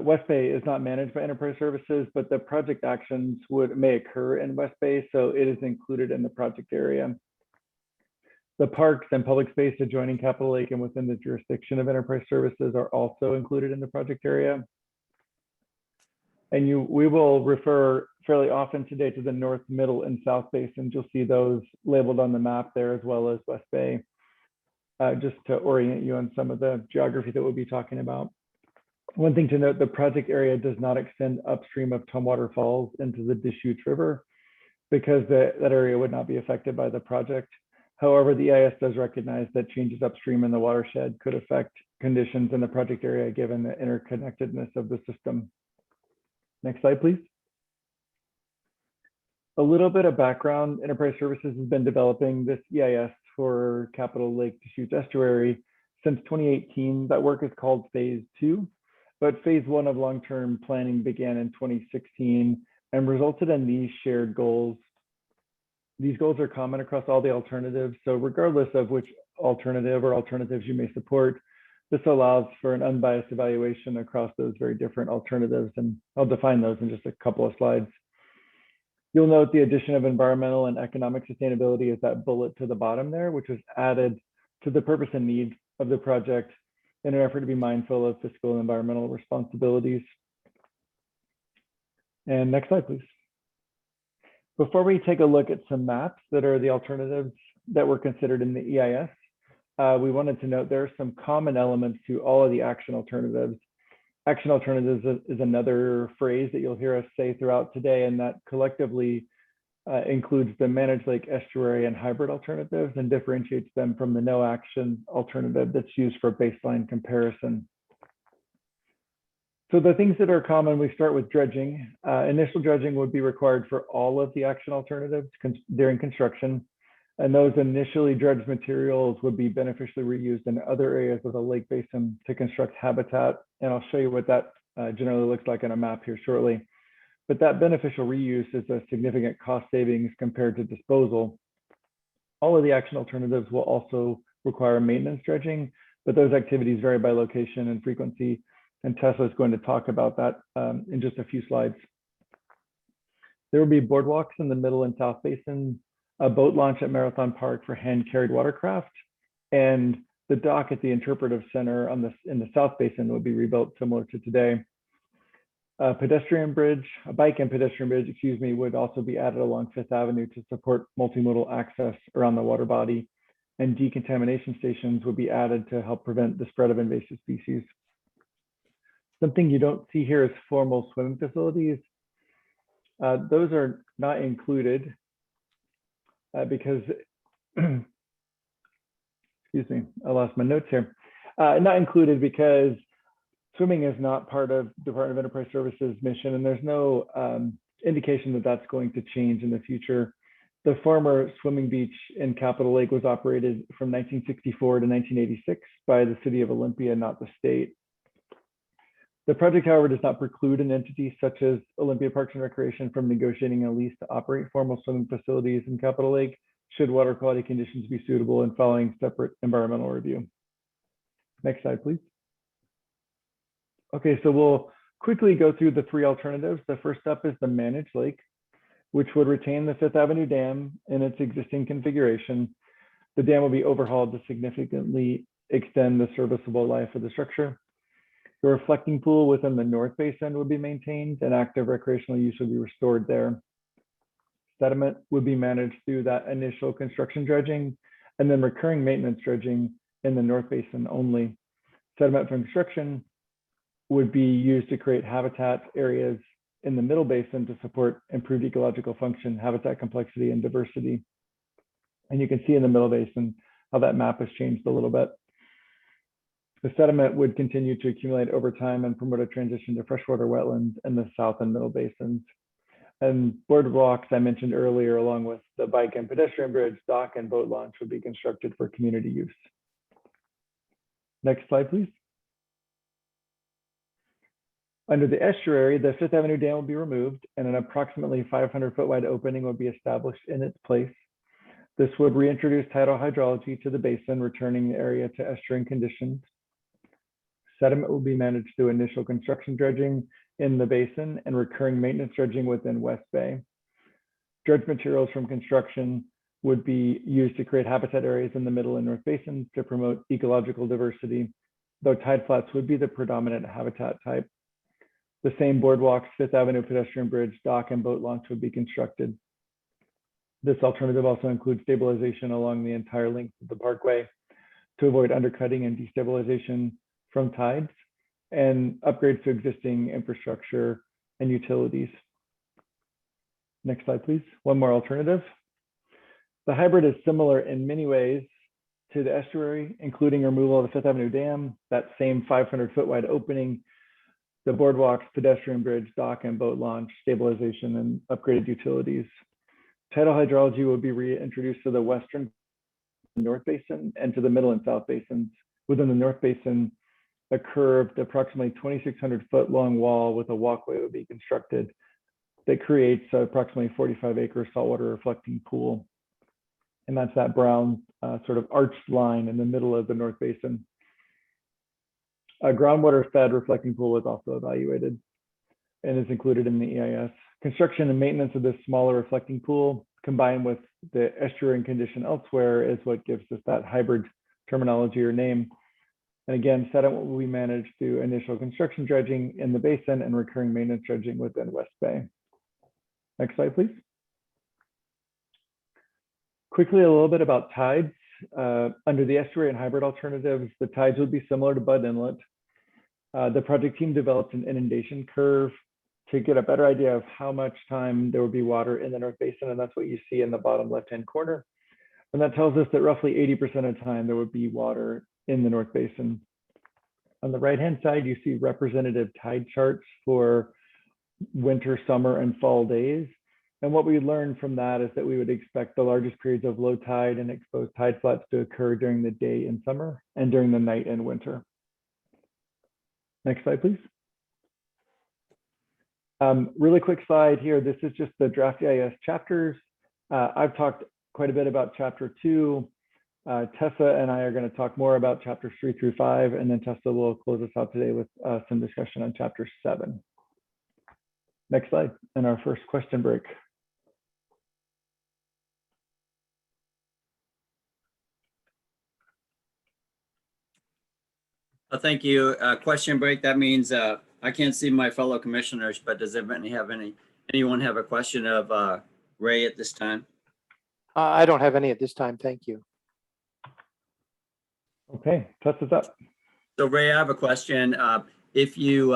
West Bay is not managed by Enterprise Services, but the project actions may occur in West Bay, so it is included in the project area. The parks and public space adjoining Capitol Lake and within the jurisdiction of Enterprise Services are also included in the project area. And we will refer fairly often today to the north, middle, and south basins. You'll see those labeled on the map there, as well as West Bay, just to orient you on some of the geography that we'll be talking about. One thing to note, the project area does not extend upstream of Tumwater Falls into the Deschutes River because that area would not be affected by the project. However, the EIS does recognize that changes upstream in the watershed could affect conditions in the project area given the interconnectedness of the system. Next slide, please. A little bit of background. Enterprise Services has been developing this EIS for Capitol Lake Deschutes Estuary since 2018. That work is called Phase 2, but Phase 1 of long-term planning began in 2016 and resulted in these shared goals. These goals are common across all the alternatives. So regardless of which alternative or alternatives you may support, this allows for an unbiased evaluation across those very different alternatives. And I'll define those in just a couple of slides. You'll note the addition of environmental and economic sustainability is that bullet to the bottom there, which was added to the purpose and need of the project in an effort to be mindful of fiscal and environmental responsibilities. And next slide, please. Before we take a look at some maps that are the alternatives that were considered in the EIS, we wanted to note there are some common elements to all of the action alternatives. Action alternatives is another phrase that you'll hear us say throughout today, and that collectively includes the managed lake estuary and hybrid alternatives and differentiates them from the no action alternative that's used for baseline comparison. So the things that are common, we start with dredging. Initial dredging would be required for all of the action alternatives during construction. And those initially dredged materials would be beneficially reused in other areas of the lake basin to construct habitat. And I'll show you what that generally looks like on a map here shortly. But that beneficial reuse is a significant cost savings compared to disposal. All of the action alternatives will also require maintenance dredging, but those activities vary by location and frequency. And Tessa is going to talk about that in just a few slides. There will be boardwalks in the middle and south basin, a boat launch at Marathon Park for hand-carried watercraft, and the dock at the interpretive center in the south basin will be rebuilt similar to today. A pedestrian bridge, a bike and pedestrian bridge, excuse me, would also be added along Fifth Avenue to support multimodal access around the water body, and decontamination stations would be added to help prevent the spread of invasive species. Something you don't see here is formal swimming facilities. Those are not included because, excuse me, I lost my notes here. Not included because swimming is not part of Department of Enterprise Services mission, and there's no indication that that's going to change in the future. The former swimming beach in Capitol Lake was operated from 1964 to 1986 by the city of Olympia, not the state. The project, however, does not preclude an entity such as Olympia Parks and Recreation from negotiating a lease to operate formal swimming facilities in Capitol Lake, should water quality conditions be suitable and following separate environmental review. Next slide, please. Okay, so we'll quickly go through the three alternatives. The first up is the managed lake, which would retain the Fifth Avenue Dam in its existing configuration. The dam will be overhauled to significantly extend the serviceable life of the structure. The reflecting pool within the north basin would be maintained and active recreational use would be restored there. Sediment would be managed through that initial construction dredging and then recurring maintenance dredging in the north basin only. Sediment from construction would be used to create habitat areas in the middle basin to support improved ecological function, habitat complexity, and diversity. And you can see in the middle basin how that map has changed a little bit. The sediment would continue to accumulate over time and promote a transition to freshwater wetlands in the south and middle basins. And boardwalks I mentioned earlier, along with the bike and pedestrian bridge, dock, and boat launch would be constructed for community use. Next slide, please. Under the estuary, the Fifth Avenue Dam will be removed and an approximately 500-foot wide opening will be established in its place. This would reintroduce tidal hydrology to the basin, returning the area to estuarine conditions. Sediment will be managed through initial construction dredging in the basin and recurring maintenance dredging within West Bay. Dredge materials from construction would be used to create habitat areas in the middle and north basins to promote ecological diversity, though tide flats would be the predominant habitat type. The same boardwalks, Fifth Avenue pedestrian bridge, dock, and boat launch would be constructed. This alternative also includes stabilization along the entire length of the parkway to avoid undercutting and destabilization from tides, and upgrades to existing infrastructure and utilities. Next slide, please. One more alternative. The hybrid is similar in many ways to the estuary, including removal of the Fifth Avenue Dam, that same 500-foot wide opening, the boardwalks, pedestrian bridge, dock, and boat launch, stabilization, and upgraded utilities. Tidal hydrology will be reintroduced to the western North Basin and to the middle and south basins. Within the North Basin, a curved, approximately 2,600-foot long wall with a walkway will be constructed that creates approximately 45-acre saltwater reflecting pool. And that's that brown sort of arched line in the middle of the North Basin. A groundwater fed reflecting pool was also evaluated and is included in the EIS. Construction and maintenance of this smaller reflecting pool combined with the estuarine condition elsewhere is what gives us that hybrid terminology or name. And again, sediment will be managed through initial construction dredging in the basin and recurring maintenance dredging within West Bay. Next slide, please. Quickly, a little bit about tides. Under the estuary and hybrid alternatives, the tides would be similar to Budd Inlet. The project team developed an inundation curve to get a better idea of how much time there would be water in the North Basin, and that's what you see in the bottom left-hand corner. And that tells us that roughly 80% of the time there would be water in the North Basin. On the right-hand side, you see representative tide charts for winter, summer, and fall days. And what we learned from that is that we would expect the largest periods of low tide and exposed tide flats to occur during the day in summer and during the night in winter. Next slide, please. Really quick slide here. This is just the draft EIS chapters. I've talked quite a bit about chapter 2. Tessa and I are going to talk more about chapters 3 through 5, and then Tessa will close us out today with some discussion on chapter 7. Next slide, and our first question break.
Thank you. Question break. That means I can't see my fellow commissioners, but does anyone have a question of Ray at this time?
I don't have any at this time. Thank you.
Okay, Tessa's up.
So Ray, I have a question. If you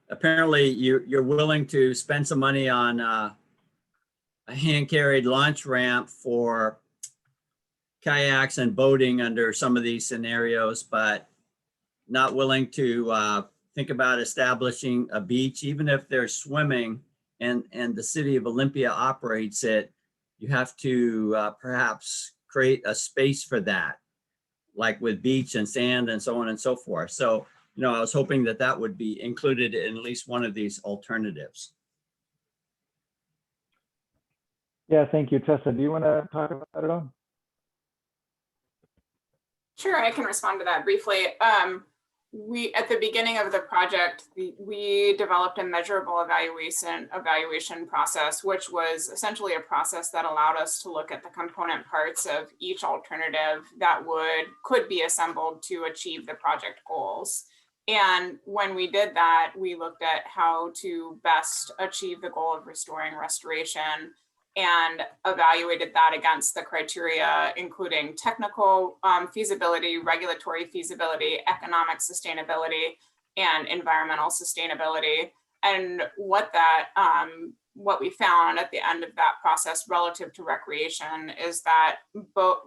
apparently you're willing to spend some money on a hand-carried launch ramp for kayaks and boating under some of these scenarios, but not willing to think about establishing a beach, even if they're swimming and the city of Olympia operates it, you have to perhaps create a space for that, like with beach and sand and so on and so forth. So, you know, I was hoping that that would be included in at least one of these alternatives.
Yeah, thank you. Tessa, do you want to talk about it all?
Sure, I can respond to that briefly. We, at the beginning of the project, we developed a measurable evaluation process, which was essentially a process that allowed us to look at the component parts of each alternative that could be assembled to achieve the project goals. And when we did that, we looked at how to best achieve the goal of restoring restoration and evaluated that against the criteria, including technical feasibility, regulatory feasibility, economic sustainability, and environmental sustainability. And what we found at the end of that process relative to recreation is that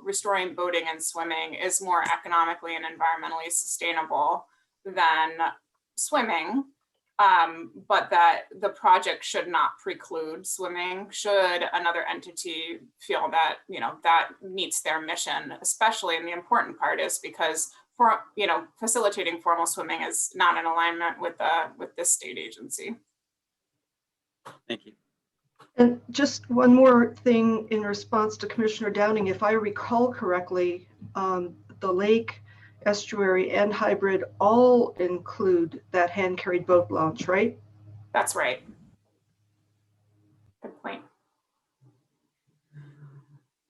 restoring boating and swimming is more economically and environmentally sustainable than swimming. But that the project should not preclude swimming should another entity feel that, you know, that meets their mission, especially, and the important part is because facilitating formal swimming is not in alignment with this state agency.
Thank you.
And just one more thing in response to Commissioner Downing, if I recall correctly, the lake, estuary, and hybrid all include that hand-carried boat launch, right?
That's right. Good point.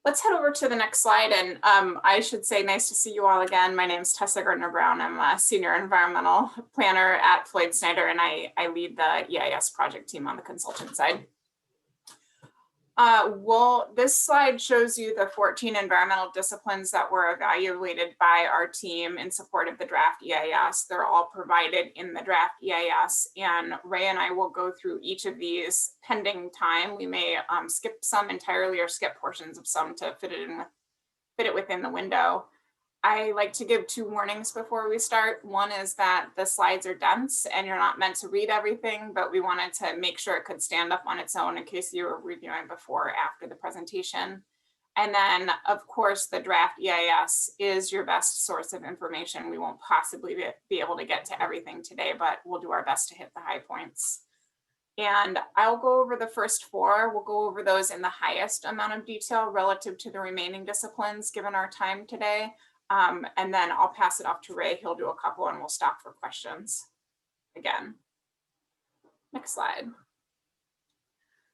Let's head over to the next slide. And I should say, nice to see you all again. My name is Tessa Gardner-Brown. I'm a senior environmental planner at Floyd Snyder, and I lead the EIS project team on the consultant side. This slide shows you the 14 environmental disciplines that were evaluated by our team in support of the draft EIS. They're all provided in the draft EIS, and Ray and I will go through each of these pending time. We may skip some entirely or skip portions of some to fit it within the window. I like to give 2 warnings before we start. One is that the slides are dense and you're not meant to read everything, but we wanted to make sure it could stand up on its own in case you were reviewing before or after the presentation. And then, of course, the draft EIS is your best source of information. We won't possibly be able to get to everything today, but we'll do our best to hit the high points. And I'll go over the first 4. We'll go over those in the highest amount of detail relative to the remaining disciplines given our time today. And then I'll pass it off to Ray. He'll do a couple and we'll stop for questions again. Next slide.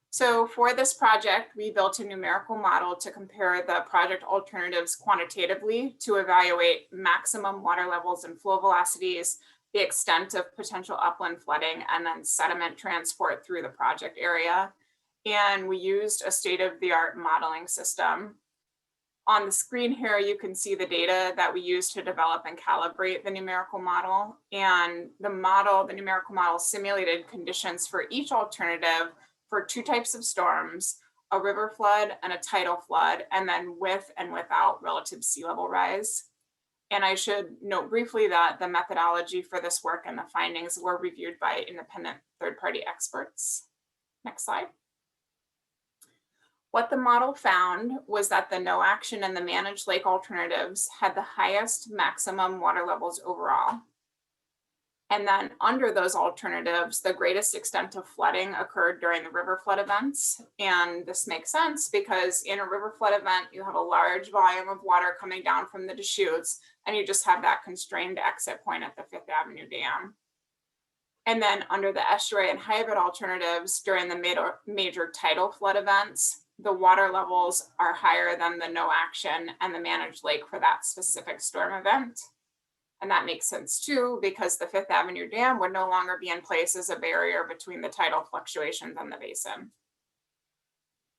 So for this project, we built a numerical model to compare the project alternatives quantitatively to evaluate maximum water levels and flow velocities, the extent of potential upland flooding, and then sediment transport through the project area. And we used a state-of-the-art modeling system. On the screen here, you can see the data that we used to develop and calibrate the numerical model. And the numerical model simulated conditions for each alternative for 2 types of storms, a river flood and a tidal flood, and then with and without relative sea level rise. And I should note briefly that the methodology for this work and the findings were reviewed by independent third-party experts. Next slide. What the model found was that the no action and the managed lake alternatives had the highest maximum water levels overall. And then under those alternatives, the greatest extent of flooding occurred during the river flood events. And this makes sense because in a river flood event, you have a large volume of water coming down from the Deschutes, and you just have that constrained exit point at the Fifth Avenue Dam. And then under the estuary and hybrid alternatives during the major tidal flood events, the water levels are higher than the no action and the managed lake for that specific storm event. And that makes sense too, because the Fifth Avenue Dam would no longer be in place as a barrier between the tidal fluctuations and the basin.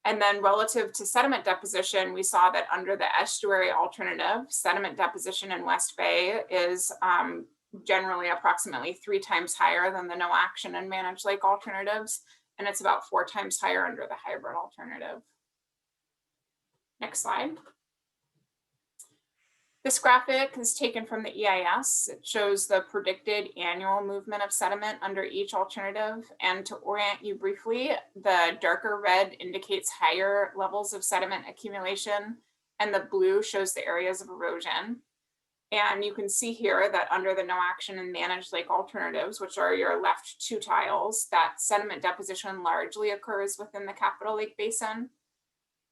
And then relative to sediment deposition, we saw that under the estuary alternative, sediment deposition in West Bay is generally approximately 3 times higher than the no action and managed lake alternatives. And it's about 4 times higher under the hybrid alternative. Next slide. This graphic is taken from the EIS. It shows the predicted annual movement of sediment under each alternative. And to orient you briefly, the darker red indicates higher levels of sediment accumulation, and the blue shows the areas of erosion. And you can see here that under the no action and managed lake alternatives, which are your left 2 tiles, that sediment deposition largely occurs within the Capitol Lake Basin.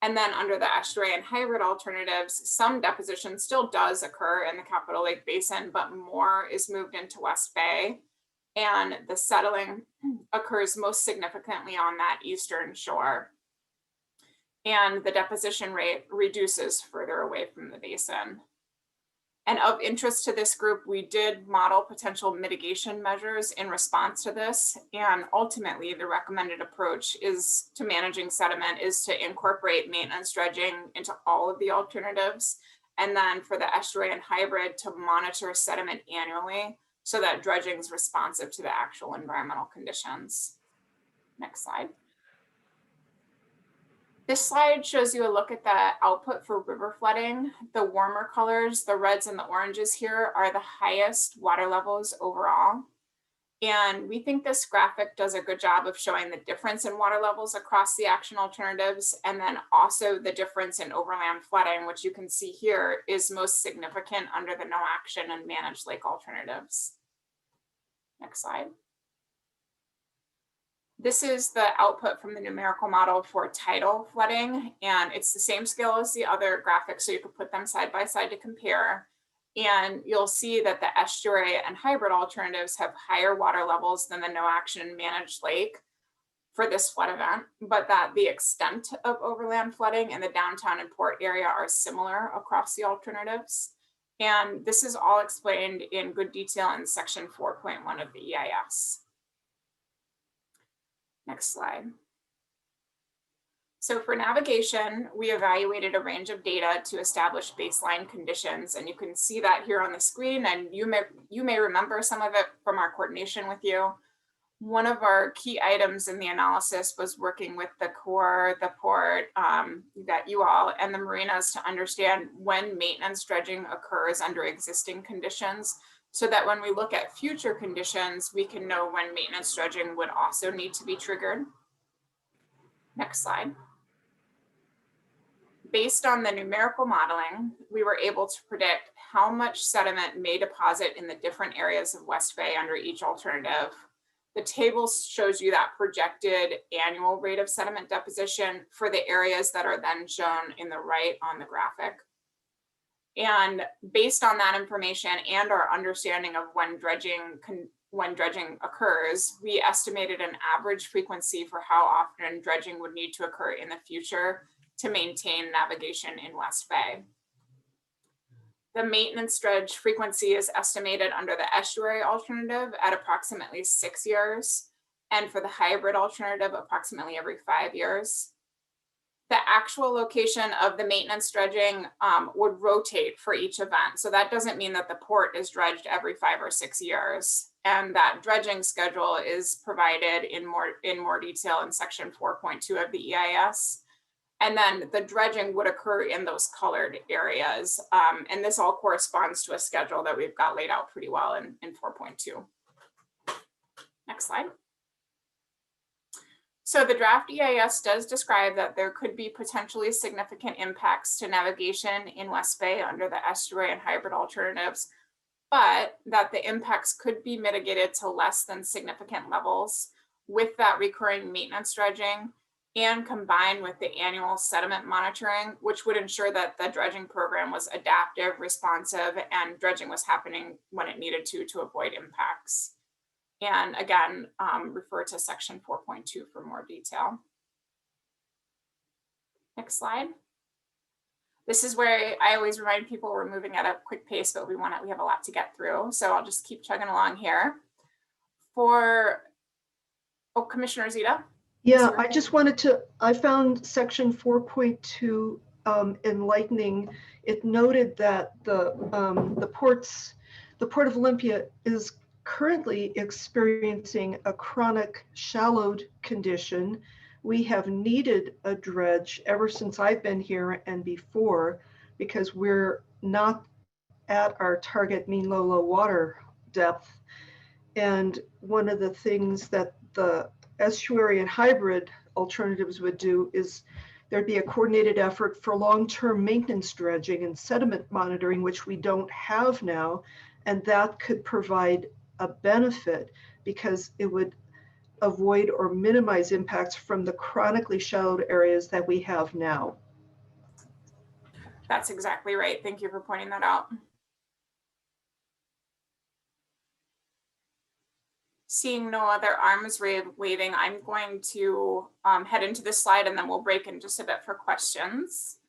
And then under the estuary and hybrid alternatives, some deposition still does occur in the Capitol Lake Basin, but more is moved into West Bay. And the settling occurs most significantly on that eastern shore. And the deposition rate reduces further away from the basin. And of interest to this group, we did model potential mitigation measures in response to this. And ultimately, the recommended approach is to managing sediment is to incorporate maintenance dredging into all of the alternatives. And then for the estuary and hybrid to monitor sediment annually so that dredging is responsive to the actual environmental conditions. Next slide. This slide shows you a look at the output for river flooding. The warmer colors, the reds and the oranges here, are the highest water levels overall. And we think this graphic does a good job of showing the difference in water levels across the action alternatives, and then also the difference in overland flooding, which you can see here is most significant under the no action and managed lake alternatives. Next slide. This is the output from the numerical model for tidal flooding, and it's the same scale as the other graphics, so you could put them side by side to compare. And you'll see that the estuary and hybrid alternatives have higher water levels than the no action managed lake for this flood event, but that the extent of overland flooding in the downtown and port area are similar across the alternatives. And this is all explained in good detail in section 4.1 of the EIS. Next slide. So for navigation, we evaluated a range of data to establish baseline conditions, and you can see that here on the screen, and you may remember some of it from our coordination with you. One of our key items in the analysis was working with the Corps, the port, that you all, and the marinas to understand when maintenance dredging occurs under existing conditions, so that when we look at future conditions, we can know when maintenance dredging would also need to be triggered. Next slide. Based on the numerical modeling, we were able to predict how much sediment may deposit in the different areas of West Bay under each alternative. The table shows you that projected annual rate of sediment deposition for the areas that are then shown in the right on the graphic. And based on that information and our understanding of when dredging occurs, we estimated an average frequency for how often dredging would need to occur in the future to maintain navigation in West Bay. The maintenance dredge frequency is estimated under the estuary alternative at approximately 6 years, and for the hybrid alternative, approximately every 5 years. The actual location of the maintenance dredging would rotate for each event. So that doesn't mean that the port is dredged every 5 or 6 years. And that dredging schedule is provided in more detail in section 4.2 of the EIS. And then the dredging would occur in those colored areas. And this all corresponds to a schedule that we've got laid out pretty well in 4.2. Next slide. So the draft EIS does describe that there could be potentially significant impacts to navigation in West Bay under the estuary and hybrid alternatives, but that the impacts could be mitigated to less than significant levels with that recurring maintenance dredging and combined with the annual sediment monitoring, which would ensure that the dredging program was adaptive, responsive, and dredging was happening when it needed to avoid impacts. And again, refer to section 4.2 for more detail. Next slide. This is where I always remind people we're moving at a quick pace, but we have a lot to get through. So I'll just keep chugging along here. Commissioner Zita.
Yeah, I just wanted to, I found section 4.2 enlightening. It noted that the Port of Olympia is currently experiencing a chronic shallowed condition. We have needed a dredge ever since I've been here and before, because we're not at our target mean low water depth. And one of the things that the estuary and hybrid alternatives would do is there'd be a coordinated effort for long-term maintenance dredging and sediment monitoring, which we don't have now. And that could provide a benefit because it would avoid or minimize impacts from the chronically shallowed areas that we have now.
That's exactly right. Thank you for pointing that out. Seeing no other arms waving, I'm going to head into this slide and then we'll break in just a bit for questions.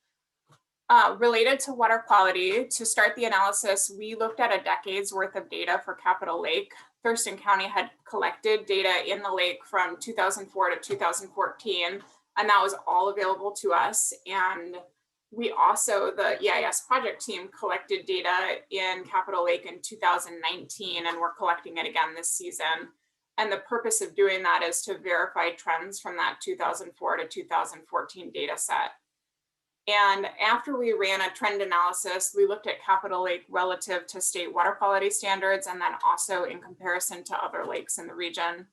Related to water quality, to start the analysis, we looked at a decade's worth of data for Capitol Lake. Thurston County had collected data in the lake from 2004 to 2014, and that was all available to us. And we also, the EIS project team, collected data in Capitol Lake in 2019, and we're collecting it again this season. And the purpose of doing that is to verify trends from that 2004 to 2014 data set. And after we ran a trend analysis, we looked at Capitol Lake relative to state water quality standards and then also in comparison to other lakes in the region.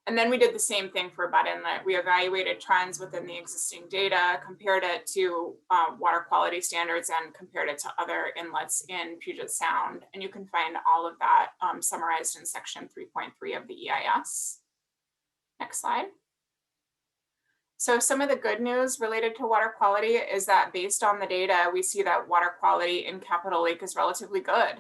And then we did the same thing for Butt Inlet. We evaluated trends within the existing data, compared it to water quality standards, and compared it to other inlets in Puget Sound. And you can find all of that summarized in section 3.3 of the EIS. Next slide. So some of the good news related to water quality is that based on the data, we see that water quality in Capitol Lake is relatively good.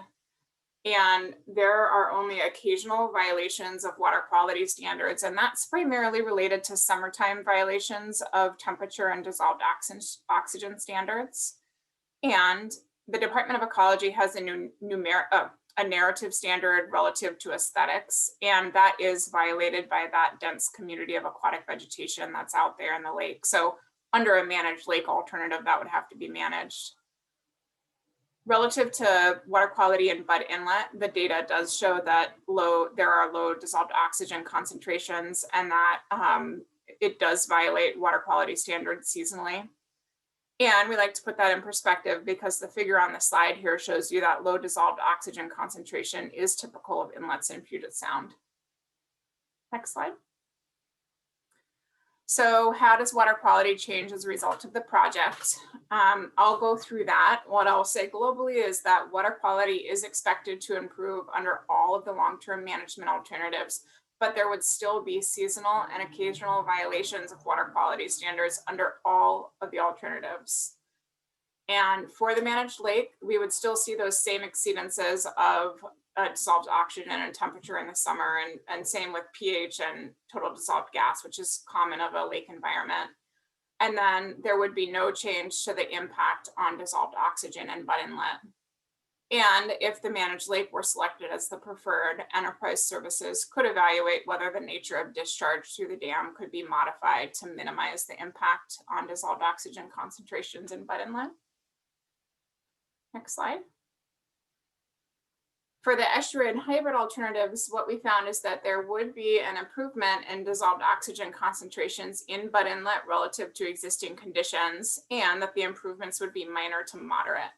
And there are only occasional violations of water quality standards, and that's primarily related to summertime violations of temperature and dissolved oxygen standards. And the Department of Ecology has a narrative standard relative to aesthetics, and that is violated by that dense community of aquatic vegetation that's out there in the lake. So under a managed lake alternative, that would have to be managed. Relative to water quality in Butt Inlet, the data does show that there are low dissolved oxygen concentrations, and that it does violate water quality standards seasonally. And we like to put that in perspective because the figure on the slide here shows you that low dissolved oxygen concentration is typical of inlets in Puget Sound. Next slide. So how does water quality change as a result of the project? I'll go through that. What I'll say globally is that water quality is expected to improve under all of the long-term management alternatives, but there would still be seasonal and occasional violations of water quality standards under all of the alternatives. And for the managed lake, we would still see those same exceedances of dissolved oxygen and temperature in the summer, and same with pH and total dissolved gas, which is common of a lake environment. And then there would be no change to the impact on dissolved oxygen in Butt Inlet. And if the managed lake were selected as the preferred, enterprise services could evaluate whether the nature of discharge through the dam could be modified to minimize the impact on dissolved oxygen concentrations in Butt Inlet. Next slide. For the estuary and hybrid alternatives, what we found is that there would be an improvement in dissolved oxygen concentrations in Butt Inlet relative to existing conditions, and that the improvements would be minor to moderate.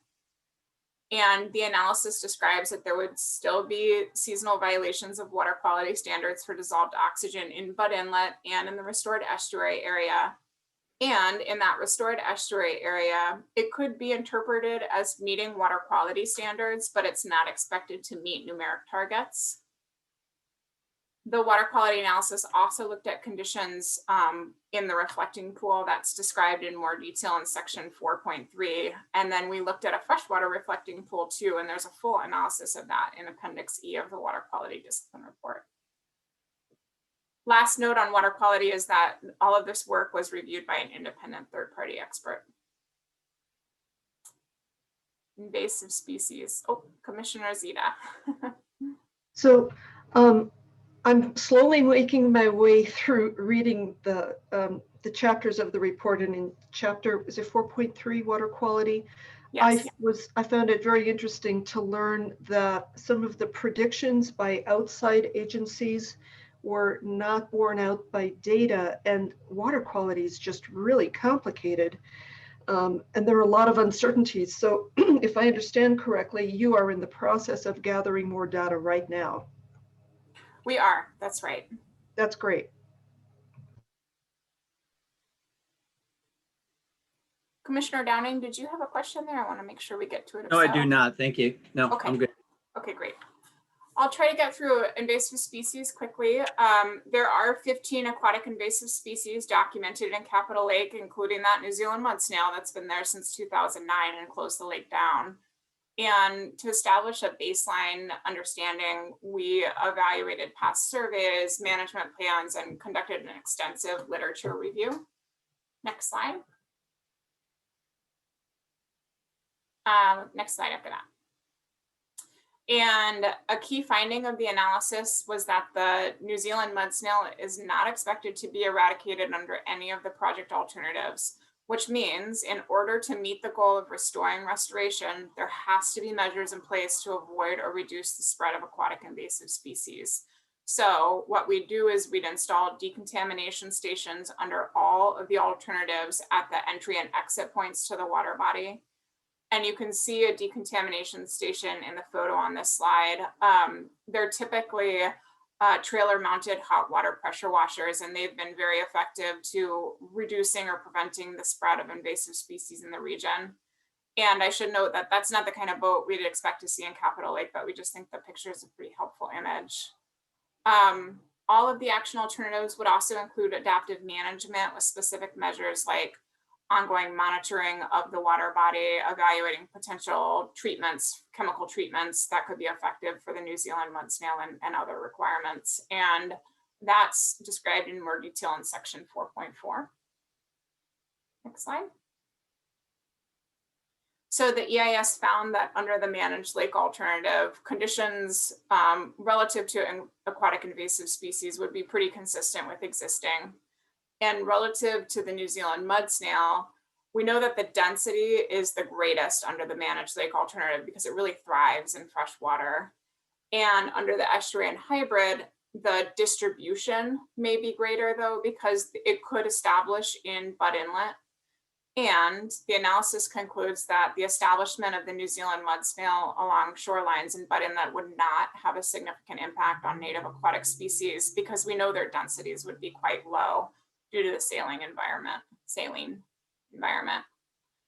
And the analysis describes that there would still be seasonal violations of water quality standards for dissolved oxygen in Butt Inlet and in the restored estuary area. And in that restored estuary area, it could be interpreted as meeting water quality standards, but it's not expected to meet numeric targets. The water quality analysis also looked at conditions in the reflecting pool that's described in more detail in section 4.3. And then we looked at a freshwater reflecting pool too, and there's a full analysis of that in Appendix E of the Water Quality Discipline Report. Last note on water quality is that all of this work was reviewed by an independent third-party expert. Invasive species. Oh, Commissioner Zita.
So I'm slowly making my way through reading the chapters of the report, and in chapter, is it 4.3, water quality?
Yes.
I found it very interesting to learn that some of the predictions by outside agencies were not borne out by data, and water quality is just really complicated. And there are a lot of uncertainties. So if I understand correctly, you are in the process of gathering more data right now.
We are, that's right.
That's great.
Commissioner Downing, did you have a question there? I want to make sure we get to it.
No, I do not. Thank you. No,
Okay.
I'm good.
Okay, great. I'll try to get through invasive species quickly. There are 15 aquatic invasive species documented in Capitol Lake, including that New Zealand mud snail that's been there since 2009 and closed the lake down. And to establish a baseline understanding, we evaluated past surveys, management plans, and conducted an extensive literature review. Next slide. Next slide after that. And a key finding of the analysis was that the New Zealand mud snail is not expected to be eradicated under any of the project alternatives, which means in order to meet the goal of restoring restoration, there has to be measures in place to avoid or reduce the spread of aquatic invasive species. So what we do is we'd install decontamination stations under all of the alternatives at the entry and exit points to the water body. And you can see a decontamination station in the photo on this slide. They're typically trailer mounted hot water pressure washers, and they've been very effective to reducing or preventing the spread of invasive species in the region. And I should note that that's not the kind of boat we'd expect to see in Capitol Lake, but we just think the picture is a pretty helpful image. All of the action alternatives would also include adaptive management with specific measures like ongoing monitoring of the water body, evaluating potential treatments, chemical treatments that could be effective for the New Zealand mud snail and other requirements. And that's described in more detail in section 4.4. Next slide. So the EIS found that under the managed lake alternative, conditions relative to aquatic invasive species would be pretty consistent with existing. And relative to the New Zealand mud snail, we know that the density is the greatest under the managed lake alternative because it really thrives in fresh water. And under the estuarine hybrid, the distribution may be greater though, because it could establish in Butt Inlet. And the analysis concludes that the establishment of the New Zealand mud snail along shorelines in Butt Inlet would not have a significant impact on native aquatic species because we know their densities would be quite low due to the saline environment.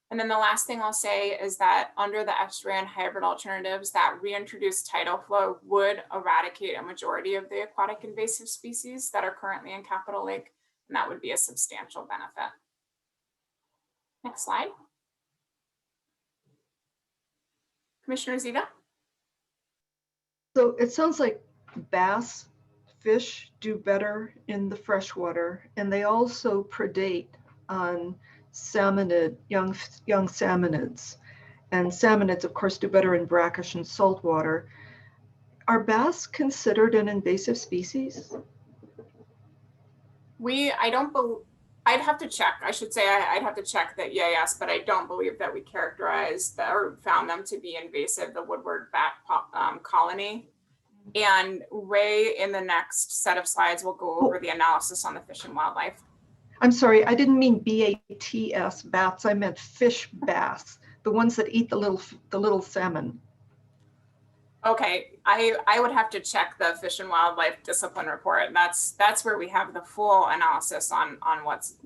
And then the last thing I'll say is that under the estuarine hybrid alternatives, that reintroduced tidal flow would eradicate a majority of the aquatic invasive species that are currently in Capitol Lake, and that would be a substantial benefit. Next slide. Commissioner Zita.
So it sounds like bass fish do better in the freshwater, and they also predate on salmonid, young salmonids. And salmonids, of course, do better in brackish and saltwater. Are bass considered an invasive species?
I'd have to check. I should say I'd have to check the EIS, but I don't believe that we characterized or found them to be invasive, the Woodward bat colony. And Ray, in the next set of slides, will go over the analysis on the Fish and Wildlife.
I'm sorry, I didn't mean BATS, bats. I meant fish bass, the ones that eat the little salmon.
Okay, I would have to check the Fish and Wildlife discipline report. And that's where we have the full analysis on what's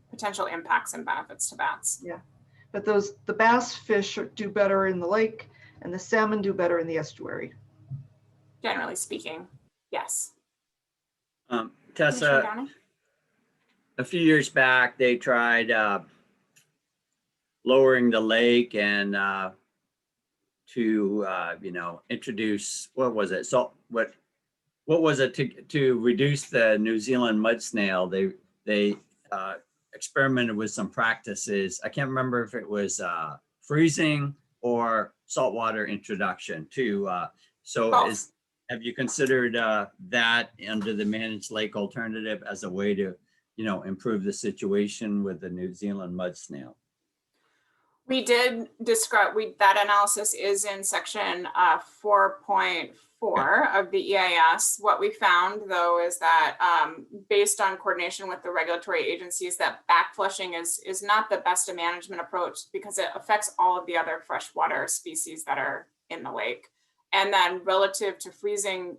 potential impacts and benefits to bats.
Yeah, but the bass fish do better in the lake and the salmon do better in the estuary.
Generally speaking, yes.
Tessa, a few years back, they tried lowering the lake and to introduce, what was it? So what was it to reduce the New Zealand mud snail? They experimented with some practices. I can't remember if it was freezing or saltwater introduction too. Have you considered that under the managed lake alternative as a way to, improve the situation with the New Zealand mud snail?
We did describe, that analysis is in section 4.4 of the EIS. What we found though is that based on coordination with the regulatory agencies, that backflushing is not the best management approach because it affects all of the other freshwater species that are in the lake. And then relative to freezing,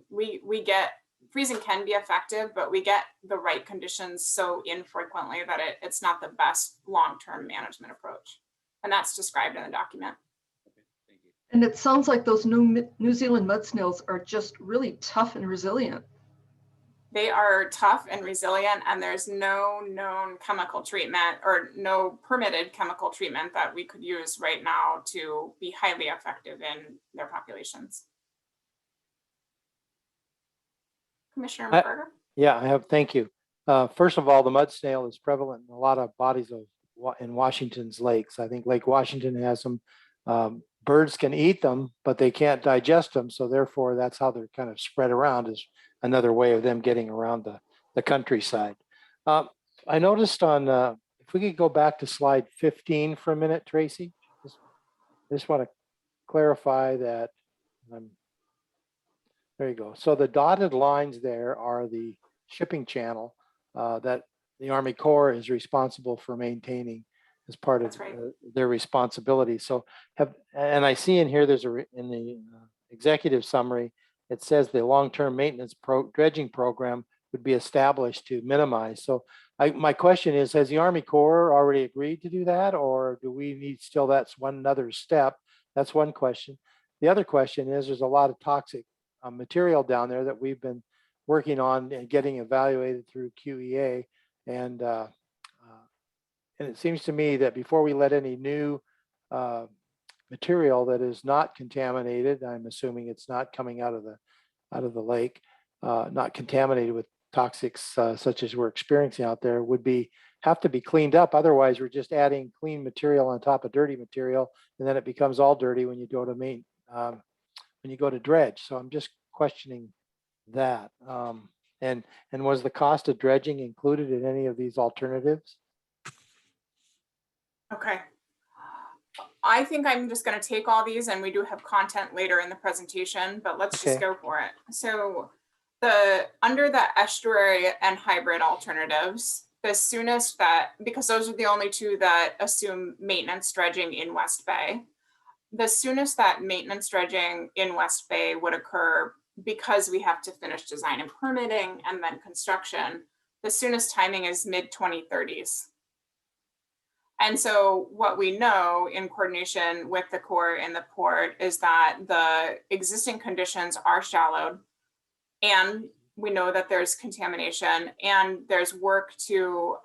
freezing can be effective, but we get the right conditions so infrequently that it's not the best long-term management approach. And that's described in the document.
Okay, thank you.
And it sounds like those New Zealand mud snails are just really tough and resilient.
They are tough and resilient, and there's no known chemical treatment or no permitted chemical treatment that we could use right now to be highly effective in their populations. Commissioner McGregor?
Yeah, I have, thank you. First of all, the mud snail is prevalent in a lot of bodies in Washington's lakes. I think Lake Washington has them. Birds can eat them, but they can't digest them. So therefore, that's how they're kind of spread around, is another way of them getting around the countryside. I noticed on, if we could go back to slide 15 for a minute, Tracy. I just want to clarify that There you go. So the dotted lines there are the shipping channel that the Army Corps is responsible for maintaining as part of
That's right.
their responsibility. So and I see in here, in the executive summary, it says the long-term maintenance dredging program would be established to minimize. So my question is, has the Army Corps already agreed to do that, or do we need still, that's another step? That's one question. The other question is, there's a lot of toxic material down there that we've been working on and getting evaluated through QEA. And it seems to me that before we let any new material that is not contaminated, I'm assuming it's not coming out of the lake, not contaminated with toxics such as we're experiencing out there, have to be cleaned up. Otherwise, we're just adding clean material on top of dirty material, and then it becomes all dirty when you go to dredge. So I'm just questioning that. And was the cost of dredging included in any of these alternatives?
Okay. I think I'm just going to take all these, and we do have content later in the presentation, but let's just go for it. So under the estuary and hybrid alternatives, the soonest because those are the only two that assume maintenance dredging in West Bay, the soonest that maintenance dredging in West Bay would occur, because we have to finish design and permitting and then construction, the soonest timing is mid-2030s. And so what we know in coordination with the Corps and the port is that the existing conditions are shallowed, and we know that there's contamination, and there's work to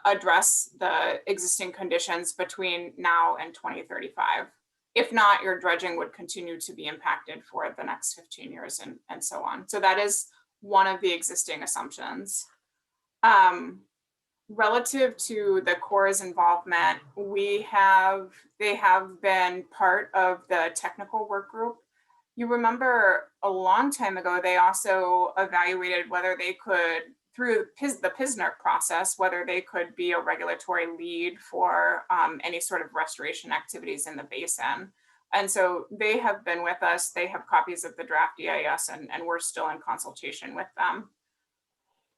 address the existing conditions between now and 2035. If not, your dredging would continue to be impacted for the next 15 years and so on. So that is one of the existing assumptions. Relative to the Corps' involvement, they have been part of the technical work group. You remember a long time ago, they also evaluated whether they could, through the PISNERC process, whether they could be a regulatory lead for any sort of restoration activities in the basin. And so they have been with us. They have copies of the draft EIS, and we're still in consultation with them.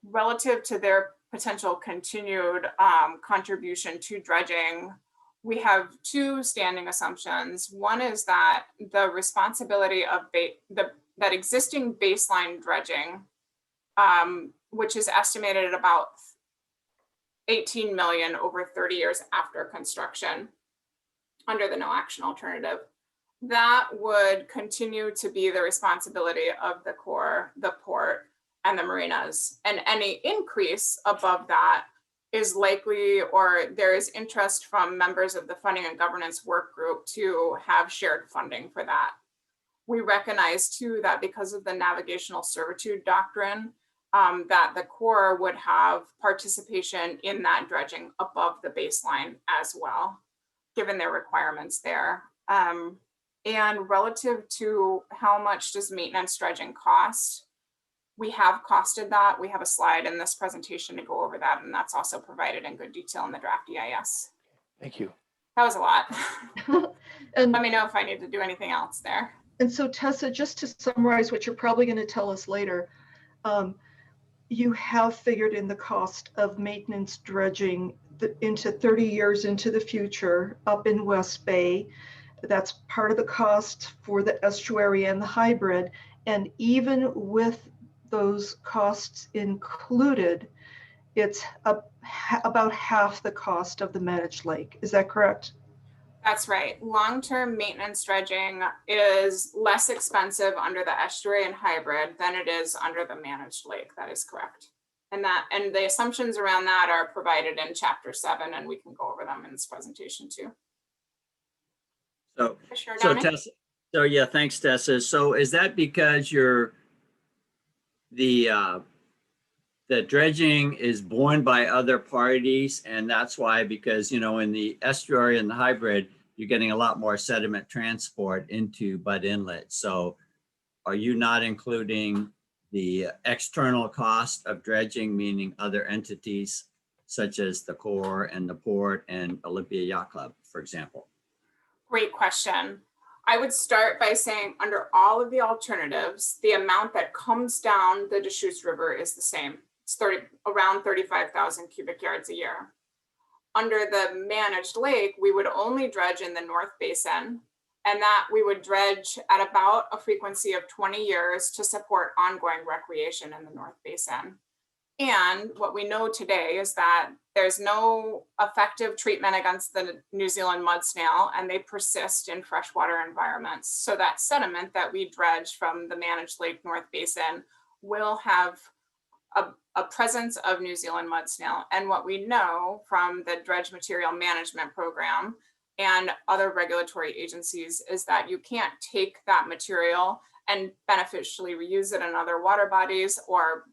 Relative to their potential continued contribution to dredging, we have two standing assumptions. One is that the responsibility of that existing baseline dredging, which is estimated at about 18 million over 30 years after construction under the no action alternative, that would continue to be the responsibility of the Corps, the port, and the marinas. And any increase above that is likely, or there is interest from members of the funding and governance work group to have shared funding for that. We recognize too that because of the navigational servitude doctrine, that the Corps would have participation in that dredging above the baseline as well, given their requirements there. And relative to how much does maintenance dredging cost, we have costed that. We have a slide in this presentation to go over that, and that's also provided in good detail in the draft EIS.
Thank you.
That was a lot.
And
let me know if I need to do anything else there.
And so Tessa, just to summarize what you're probably going to tell us later, you have figured in the cost of maintenance dredging into 30 years into the future up in West Bay. That's part of the cost for the estuary and the hybrid. And even with those costs included, it's about half the cost of the managed lake. Is that correct?
That's right. Long-term maintenance dredging is less expensive under the estuary and hybrid than it is under the managed lake. That is correct. And the assumptions around that are provided in Chapter 7, and we can go over them in this presentation too.
So Tessa, so yeah, thanks, Tessa. So is that because the dredging is borne by other parties, and that's why, because, you know, in the estuary and the hybrid, you're getting a lot more sediment transport into Butt Inlet. So are you not including the external cost of dredging, meaning other entities such as the Corps and the port and Olympia Yacht Club, for example?
Great question. I would start by saying under all of the alternatives, the amount that comes down the Deschutes River is the same. It's around 35,000 cubic yards a year. Under the managed lake, we would only dredge in the North Basin, and that we would dredge at about a frequency of 20 years to support ongoing recreation in the North Basin. And what we know today is that there's no effective treatment against the New Zealand mud snail, and they persist in freshwater environments. So that sediment that we dredge from the managed Lake North Basin will have a presence of New Zealand mud snail. And what we know from the Dredge Material Management Program and other regulatory agencies is that you can't take that material and beneficially reuse it in other water bodies or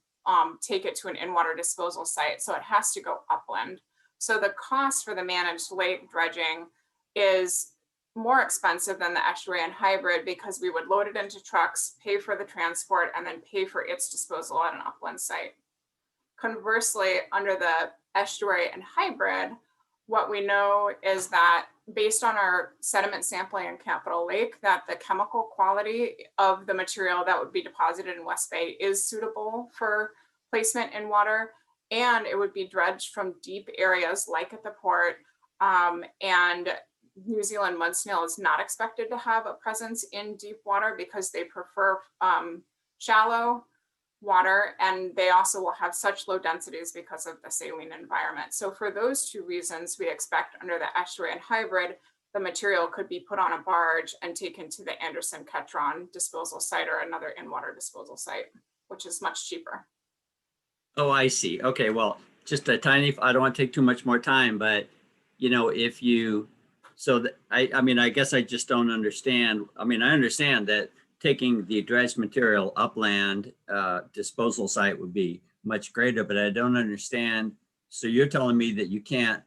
take it to an in-water disposal site. So it has to go upland. So the cost for the managed lake dredging is more expensive than the estuary and hybrid because we would load it into trucks, pay for the transport, and then pay for its disposal at an upland site. Conversely, under the estuary and hybrid, what we know is that based on our sediment sampling in Capitol Lake, that the chemical quality of the material that would be deposited in West Bay is suitable for placement in water, and it would be dredged from deep areas like at the port. And New Zealand mud snail is not expected to have a presence in deep water because they prefer shallow water, and they also will have such low densities because of the saline environment. So for those two reasons, we expect under the estuary and hybrid, the material could be put on a barge and taken to the Anderson Ketron disposal site or another in-water disposal site, which is much cheaper.
Oh, I see. Okay, well, just a tiny, I don't want to take too much more time, but you know, if you, so that, I mean, I guess I just don't understand. I mean, I understand that taking the dredged material upland disposal site would be much greater, but I don't understand. So you're telling me that you can't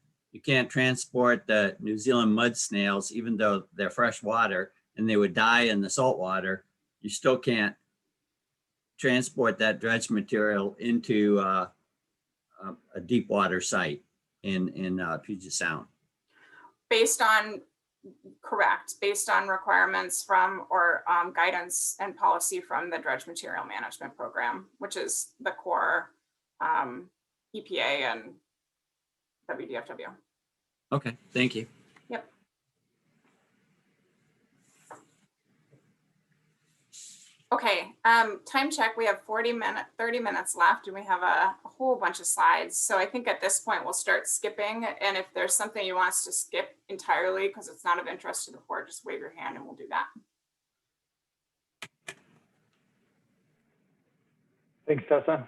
transport the New Zealand mud snails, even though they're fresh water and they would die in the salt water, you still can't transport that dredged material into a deep water site in Puget Sound.
Correct, based on requirements from or guidance and policy from the Dredge Material Management Program, which is the core EPA and WDFW.
Okay, thank you.
Yep. Okay, time check. We have 30 minutes left, and we have a whole bunch of slides. So I think at this point we'll start skipping. And if there's something you want us to skip entirely because it's not of interest to the board, just wave your hand and we'll do that.
Thanks, Tessa.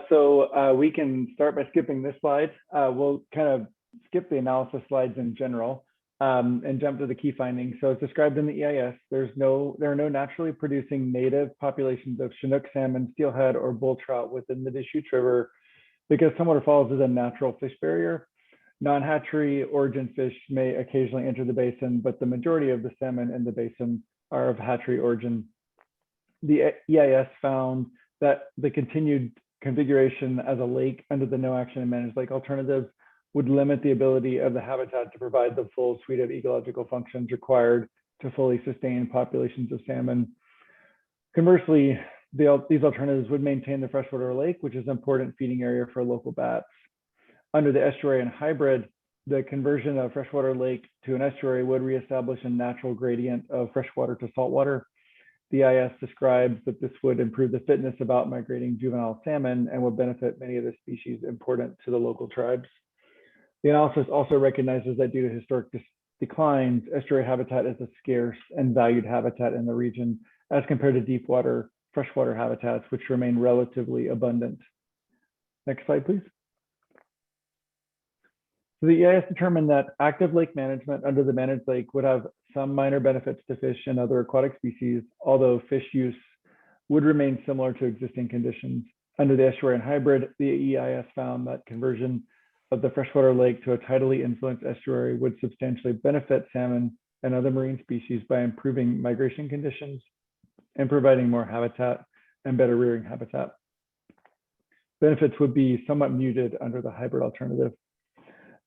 So we can start by skipping this slide. We'll kind of skip the analysis slides in general and jump to the key findings. So as described in the EIS, there are no naturally producing native populations of Chinook salmon, steelhead, or bull trout within the Deschutes River because Tumwater Falls is a natural fish barrier. Non-hatchery origin fish may occasionally enter the basin, but the majority of the salmon in the basin are of hatchery origin. The EIS found that the continued configuration as a lake under the no action and managed lake alternatives would limit the ability of the habitat to provide the full suite of ecological functions required to fully sustain populations of salmon. Conversely, these alternatives would maintain the freshwater lake, which is an important feeding area for local bats. Under the estuary and hybrid, the conversion of freshwater lake to an estuary would reestablish a natural gradient of freshwater to saltwater. The EIS describes that this would improve the fitness of out-migrating juvenile salmon and would benefit many of the species important to the local tribes. The analysis also recognizes that due to historic declines, estuary habitat is a scarce and valued habitat in the region as compared to deep water, freshwater habitats, which remain relatively abundant. Next slide, please. So the EIS determined that active lake management under the managed lake would have some minor benefits to fish and other aquatic species, although fish use would remain similar to existing conditions. Under the estuary and hybrid, the EIS found that conversion of the freshwater lake to a tidally influenced estuary would substantially benefit salmon and other marine species by improving migration conditions and providing more habitat and better rearing habitat. Benefits would be somewhat muted under the hybrid alternative.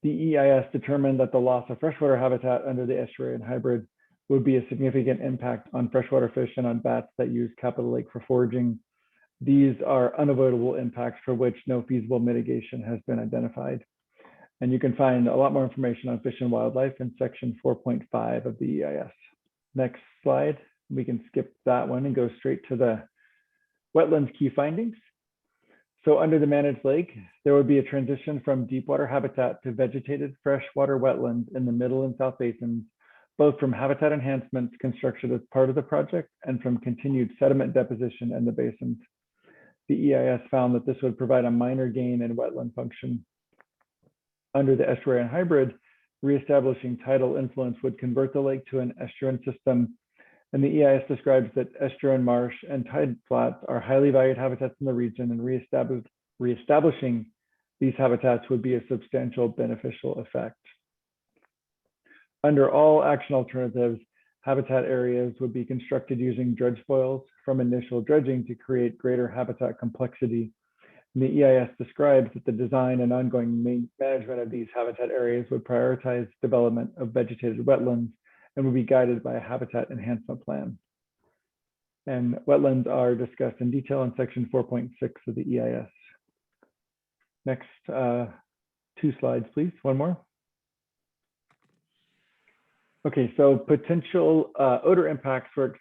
The EIS determined that the loss of freshwater habitat under the estuary and hybrid would be a significant impact on freshwater fish and on bats that use Capitol Lake for foraging. These are unavoidable impacts for which no feasible mitigation has been identified. And you can find a lot more information on fish and wildlife in section 4.5 of the EIS. Next slide, we can skip that one and go straight to the wetlands key findings. So under the managed lake, there would be a transition from deep water habitat to vegetated freshwater wetlands in the middle and south basins, both from habitat enhancements constructed as part of the project and from continued sediment deposition in the basins. The EIS found that this would provide a minor gain in wetland function. Under the estuarine hybrid, reestablishing tidal influence would convert the lake to an estuarine system. And the EIS describes that estuarine marsh and tide flats are highly valued habitats in the region, and reestablishing these habitats would be a substantial beneficial effect. Under all action alternatives, habitat areas would be constructed using dredge spoils from initial dredging to create greater habitat complexity. And the EIS describes that the design and ongoing management of these habitat areas would prioritize development of vegetated wetlands and would be guided by a habitat enhancement plan. And wetlands are discussed in detail in section 4.6 of the EIS. Next, 2 slides, please. One more. Okay, so potential odor impacts were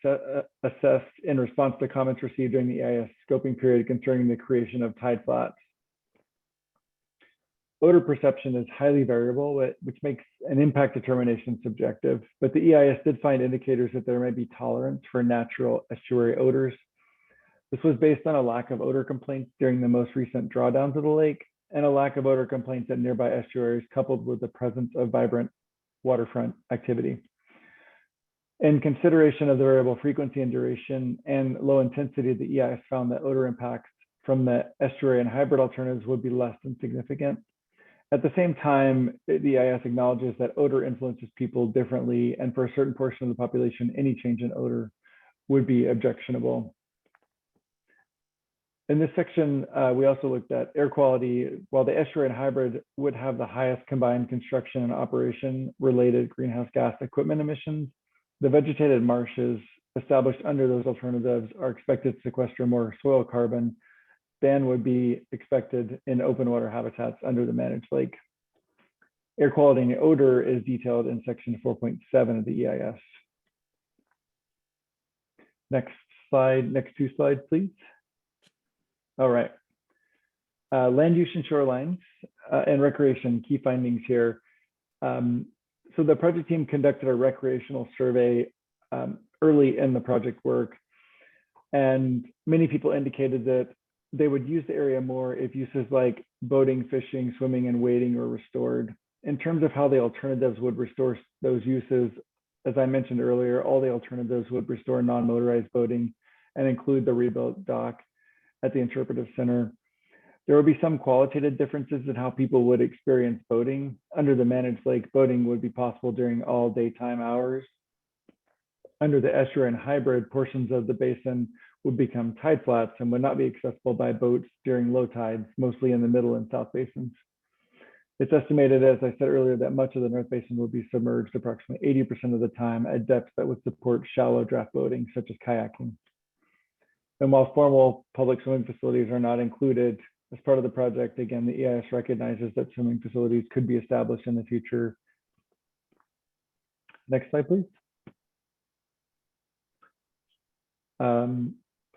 assessed in response to comments received during the EIS scoping period concerning the creation of tide flats. Odor perception is highly variable, which makes an impact determination subjective, but the EIS did find indicators that there may be tolerance for natural estuary odors. This was based on a lack of odor complaints during the most recent drawdowns of the lake and a lack of odor complaints at nearby estuaries, coupled with the presence of vibrant waterfront activity. In consideration of the variable frequency and duration and low intensity, the EIS found that odor impacts from the estuary and hybrid alternatives would be less than significant. At the same time, the EIS acknowledges that odor influences people differently, and for a certain portion of the population, any change in odor would be objectionable. In this section, we also looked at air quality. While the estuary and hybrid would have the highest combined construction and operation related greenhouse gas equipment emissions, the vegetated marshes established under those alternatives are expected to sequester more soil carbon than would be expected in open water habitats under the managed lake. Air quality and odor is detailed in section 4.7 of the EIS. Next slide, next 2 slides, please. All right. Land use and shorelines and recreation, key findings here. So the project team conducted a recreational survey early in the project work, and many people indicated that they would use the area more if uses like boating, fishing, swimming, and wading were restored. In terms of how the alternatives would restore those uses, as I mentioned earlier, all the alternatives would restore non-motorized boating and include the rebuilt dock at the interpretive center. There would be some qualitative differences in how people would experience boating. Under the managed lake, boating would be possible during all daytime hours. Under the estuary and hybrid, portions of the basin would become tide flats and would not be accessible by boats during low tides, mostly in the middle and south basins. It's estimated, as I said earlier, that much of the North Basin will be submerged approximately 80% of the time at depths that would support shallow draft boating, such as kayaking. And while formal public swimming facilities are not included as part of the project, again, the EIS recognizes that swimming facilities could be established in the future. Next slide, please.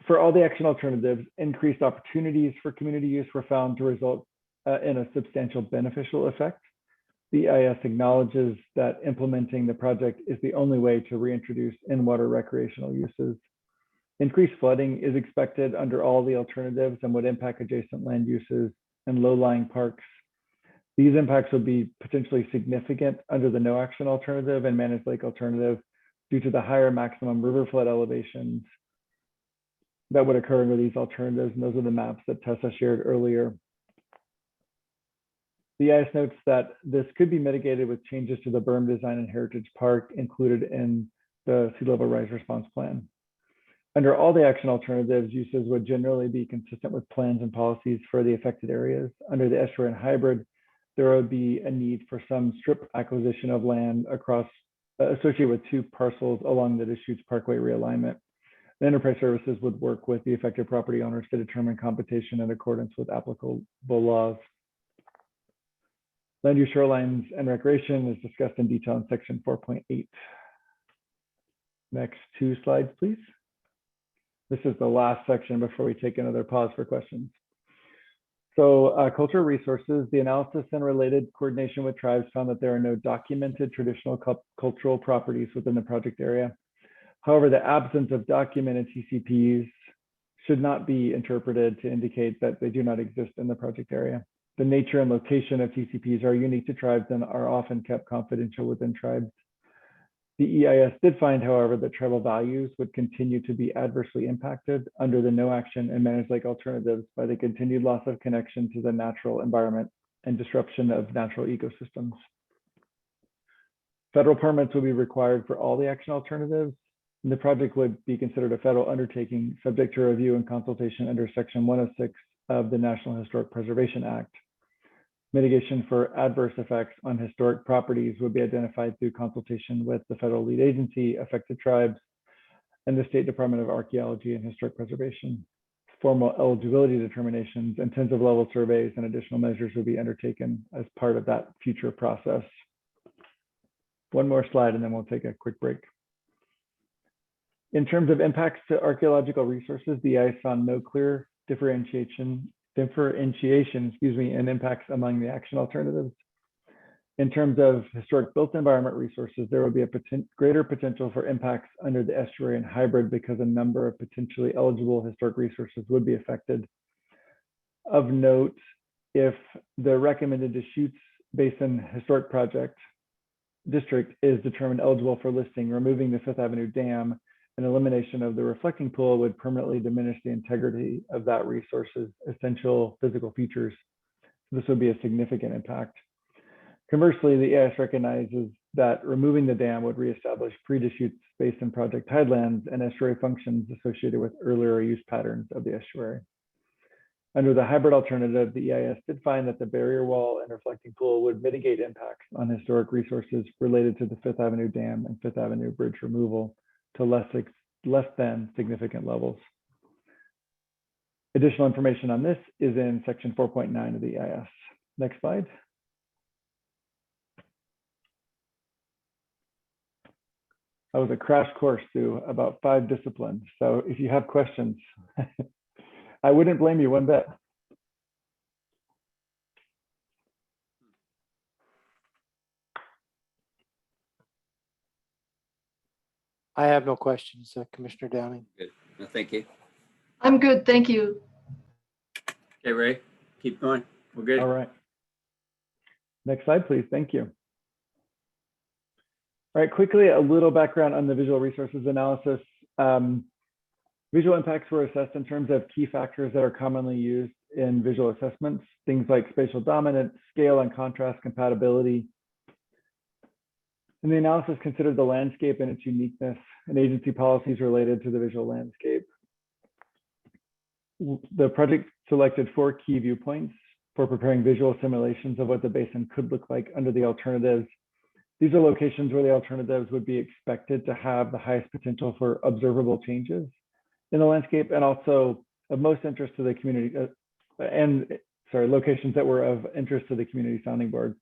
For all the action alternatives, increased opportunities for community use were found to result in a substantial beneficial effect. The EIS acknowledges that implementing the project is the only way to reintroduce in-water recreational uses. Increased flooding is expected under all the alternatives and would impact adjacent land uses and low-lying parks. These impacts would be potentially significant under the no action alternative and managed lake alternative due to the higher maximum river flood elevations that would occur under these alternatives. And those are the maps that Tessa shared earlier. The EIS notes that this could be mitigated with changes to the berm design and heritage park included in the sea level rise response plan. Under all the action alternatives, uses would generally be consistent with plans and policies for the affected areas. Under the estuary and hybrid, there would be a need for some strip acquisition of land across associated with 2 parcels along the Deschutes Parkway realignment. The enterprise services would work with the affected property owners to determine compensation in accordance with applicable laws. Land use shorelines and recreation is discussed in detail in section 4.8. Next 2 slides, please. This is the last section before we take another pause for questions. So cultural resources, the analysis and related coordination with tribes found that there are no documented traditional cultural properties within the project area. However, the absence of documented TCPs should not be interpreted to indicate that they do not exist in the project area. The nature and location of TCPs are unique to tribes and are often kept confidential within tribes. The EIS did find, however, that tribal values would continue to be adversely impacted under the no action and managed lake alternatives by the continued loss of connection to the natural environment and disruption of natural ecosystems. Federal permits will be required for all the action alternatives, and the project would be considered a federal undertaking subject to review and consultation under Section 106 of the National Historic Preservation Act. Mitigation for adverse effects on historic properties would be identified through consultation with the federal lead agency, affected tribes, and the State Department of Archaeology and Historic Preservation. Formal eligibility determinations and tens of level surveys and additional measures will be undertaken as part of that future process. One more slide and then we'll take a quick break. In terms of impacts to archaeological resources, the EIS found no clear differentiation, and impacts among the action alternatives. In terms of historic built environment resources, there will be a greater potential for impacts under the estuary and hybrid because a number of potentially eligible historic resources would be affected. Of note, if the recommended Deschutes Basin Historic Project district is determined eligible for listing, removing the Fifth Avenue Dam and elimination of the reflecting pool would permanently diminish the integrity of that resource's essential physical features. This would be a significant impact. Conversely, the EIS recognizes that removing the dam would reestablish pre-Deschutes Basin project tidelands and estuary functions associated with earlier use patterns of the estuary. Under the hybrid alternative, the EIS did find that the barrier wall and reflecting pool would mitigate impacts on historic resources related to the Fifth Avenue Dam and Fifth Avenue Bridge removal to less than significant levels. Additional information on this is in section 4.9 of the EIS. Next slide. That was a crash course through about 5 disciplines. So if you have questions, I wouldn't blame you one bit.
I have no questions, Commissioner Downing.
Good. No, thank you.
I'm good, thank you.
Okay, Ray, keep going. We're good.
All right. Next slide, please. Thank you. All right, quickly, a little background on the visual resources analysis. Visual impacts were assessed in terms of key factors that are commonly used in visual assessments, things like spatial dominance, scale and contrast compatibility. And the analysis considered the landscape and its uniqueness and agency policies related to the visual landscape. The project selected 4 key viewpoints for preparing visual simulations of what the basin could look like under the alternatives. These are locations where the alternatives would be expected to have the highest potential for observable changes in the landscape, and also of most interest to the community, locations that were of interest to the community sounding board.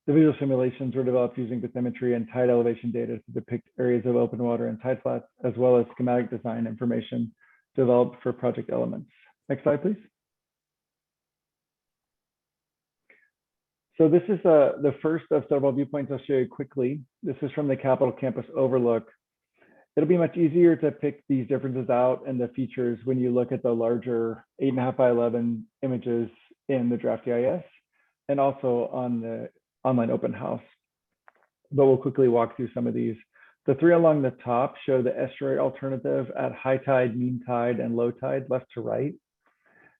The visual simulations were developed using bathymetry and tide elevation data to depict areas of open water and tide flats, as well as schematic design information developed for project elements. Next slide, please. So this is the first of several viewpoints I'll show you quickly. This is from the Capitol Campus Overlook. It'll be much easier to pick these differences out and the features when you look at the larger 8.5 by 11 images in the draft EIS and also on the online open house. But we'll quickly walk through some of these. The 3 along the top show the estuary alternative at high tide, mean tide, and low tide, left to right.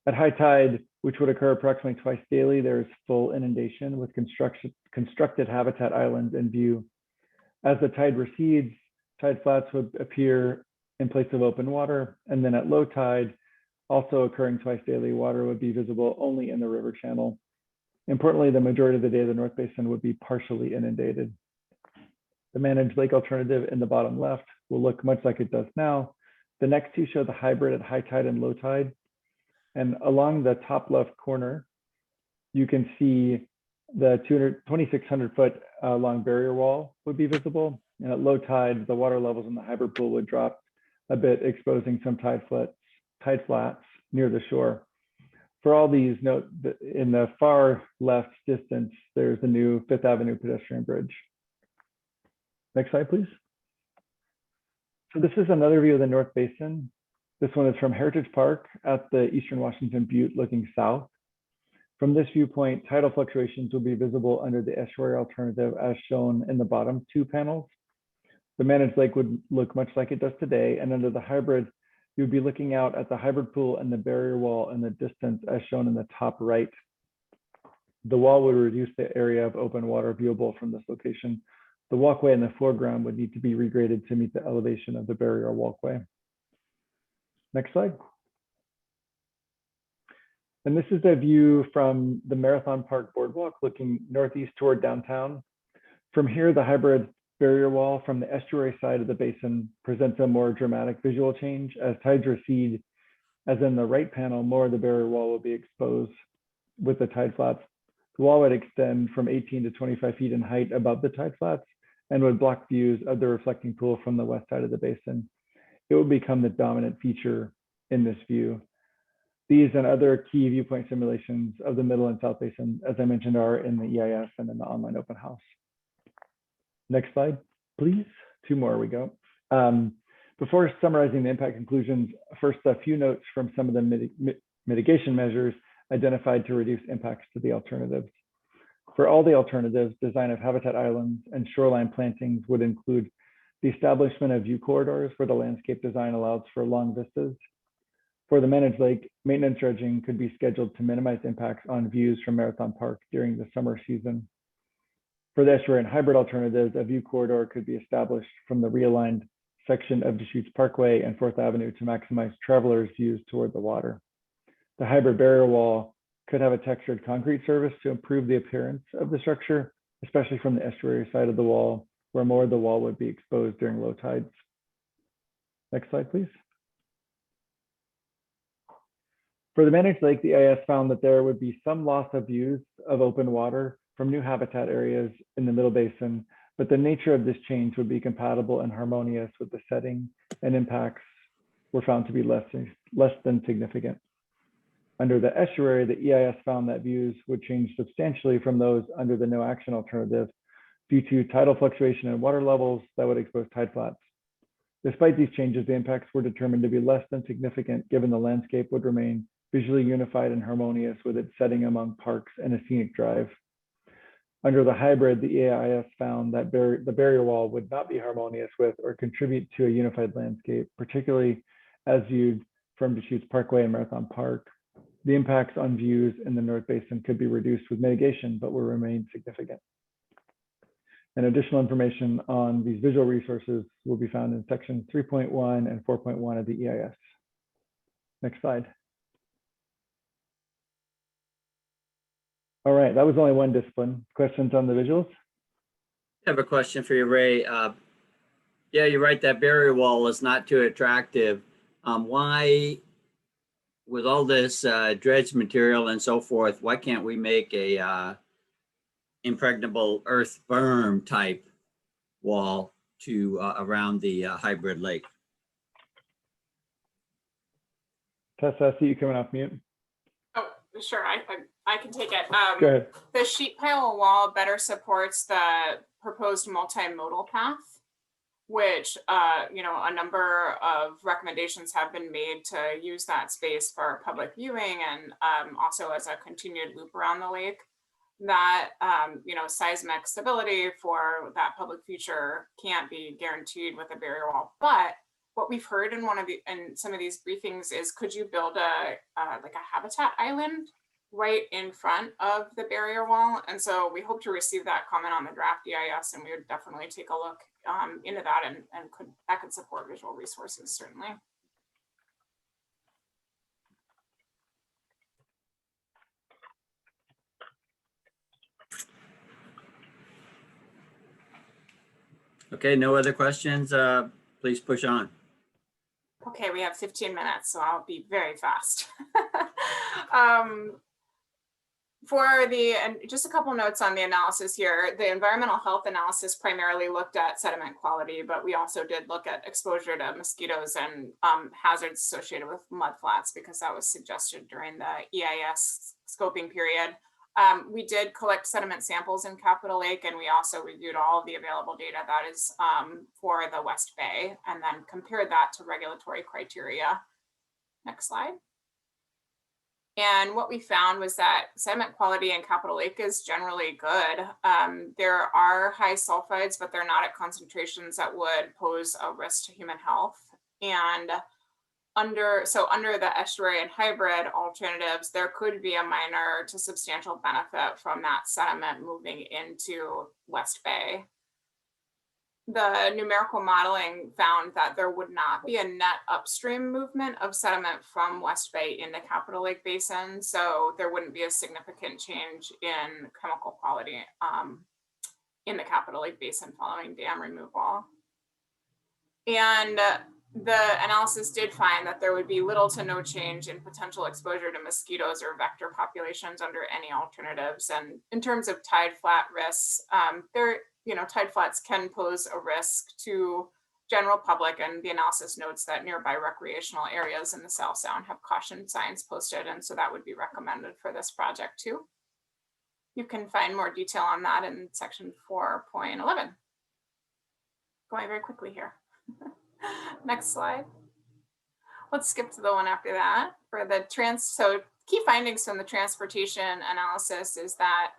At high tide, which would occur approximately twice daily, there is full inundation with constructed habitat islands in view. As the tide recedes, tide flats would appear in place of open water, and then at low tide, also occurring twice daily, water would be visible only in the river channel. Importantly, the majority of the day, the North Basin would be partially inundated. The managed lake alternative in the bottom left will look much like it does now. The next two show the hybrid at high tide and low tide. And along the top left corner, you can see the 2,600 foot long barrier wall would be visible. And at low tide, the water levels in the hybrid pool would drop a bit, exposing some tide flats near the shore. For all these, note that in the far left distance, there's the new Fifth Avenue pedestrian bridge. Next slide, please. So this is another view of the North Basin. This one is from Heritage Park at the Eastern Washington Butte looking south. From this viewpoint, tidal fluctuations will be visible under the estuary alternative as shown in the bottom two panels. The managed lake would look much like it does today, and under the hybrid, you would be looking out at the hybrid pool and the barrier wall in the distance as shown in the top right. The wall would reduce the area of open water viewable from this location. The walkway in the foreground would need to be regraded to meet the elevation of the barrier walkway. Next slide. And this is the view from the Marathon Park Boardwalk looking northeast toward downtown. From here, the hybrid barrier wall from the estuary side of the basin presents a more dramatic visual change. As tides recede, as in the right panel, more of the barrier wall will be exposed with the tide flats. The wall would extend from 18 to 25 feet in height above the tide flats and would block views of the reflecting pool from the west side of the basin. It would become the dominant feature in this view. These and other key viewpoint simulations of the Middle and South Basin, as I mentioned, are in the EIS and in the online open house. Next slide, please. Two more, we go. Before summarizing the impact conclusions, first, a few notes from some of the mitigation measures identified to reduce impacts to the alternatives. For all the alternatives, design of habitat islands and shoreline plantings would include the establishment of view corridors where the landscape design allows for long vistas. For the managed lake, maintenance dredging could be scheduled to minimize impacts on views from Marathon Park during the summer season. For the estuary and hybrid alternatives, a view corridor could be established from the realigned section of Deschutes Parkway and 4th Avenue to maximize travelers' views toward the water. The hybrid barrier wall could have a textured concrete surface to improve the appearance of the structure, especially from the estuary side of the wall, where more of the wall would be exposed during low tides. Next slide, please. For the managed lake, the EIS found that there would be some loss of views of open water from new habitat areas in the Middle Basin, but the nature of this change would be compatible and harmonious with the setting, and impacts were found to be less than significant. Under the estuary, the EIS found that views would change substantially from those under the no action alternative due to tidal fluctuation in water levels that would expose tide flats. Despite these changes, the impacts were determined to be less than significant given the landscape would remain visually unified and harmonious with its setting among parks and a scenic drive. Under the hybrid, the EIS found that the barrier wall would not be harmonious with or contribute to a unified landscape, particularly as viewed from Deschutes Parkway and Marathon Park. The impacts on views in the North Basin could be reduced with mitigation, but will remain significant. And additional information on these visual resources will be found in section 3.1 and 4.1 of the EIS. Next slide. All right, that was only one discipline. Questions on the visuals?
I have a question for you, Ray. Yeah, you're right, that barrier wall is not too attractive. Why, with all this dredge material and so forth, why can't we make a impregnable earth berm type wall to around the hybrid lake?
Tessa, I see you coming off mute.
Oh, sure, I can take it.
Go ahead.
The sheet pile wall better supports the proposed multimodal path, which, a number of recommendations have been made to use that space for public viewing and also as a continued loop around the lake. That, seismic stability for that public feature can't be guaranteed with a barrier wall. But what we've heard in some of these briefings is, could you build a habitat island right in front of the barrier wall? And so we hope to receive that comment on the draft EIS, and we would definitely take a look into that, and that could support visual resources, certainly.
Okay, no other questions? Please push on.
Okay, we have 15 minutes, so I'll be very fast. And just a couple notes on the analysis here. The environmental health analysis primarily looked at sediment quality, but we also did look at exposure to mosquitoes and hazards associated with mudflats because that was suggested during the EIS scoping period. We did collect sediment samples in Capitol Lake, and we also reviewed all of the available data that is for the West Bay, and then compared that to regulatory criteria. Next slide. And what we found was that sediment quality in Capitol Lake is generally good. There are high sulfides, but they're not at concentrations that would pose a risk to human health. And under the estuary and hybrid alternatives, there could be a minor to substantial benefit from that sediment moving into West Bay. The numerical modeling found that there would not be a net upstream movement of sediment from West Bay in the Capitol Lake Basin, so there wouldn't be a significant change in chemical quality in the Capitol Lake Basin following dam removal. And the analysis did find that there would be little to no change in potential exposure to mosquitoes or vector populations under any alternatives. And in terms of tide flat risks, tide flats can pose a risk to general public, and the analysis notes that nearby recreational areas in the South Sound have caution signs posted, and so that would be recommended for this project too. You can find more detail on that in section 4.11. Going very quickly here. Next slide. Let's skip to the one after that. For the so key findings from the transportation analysis is that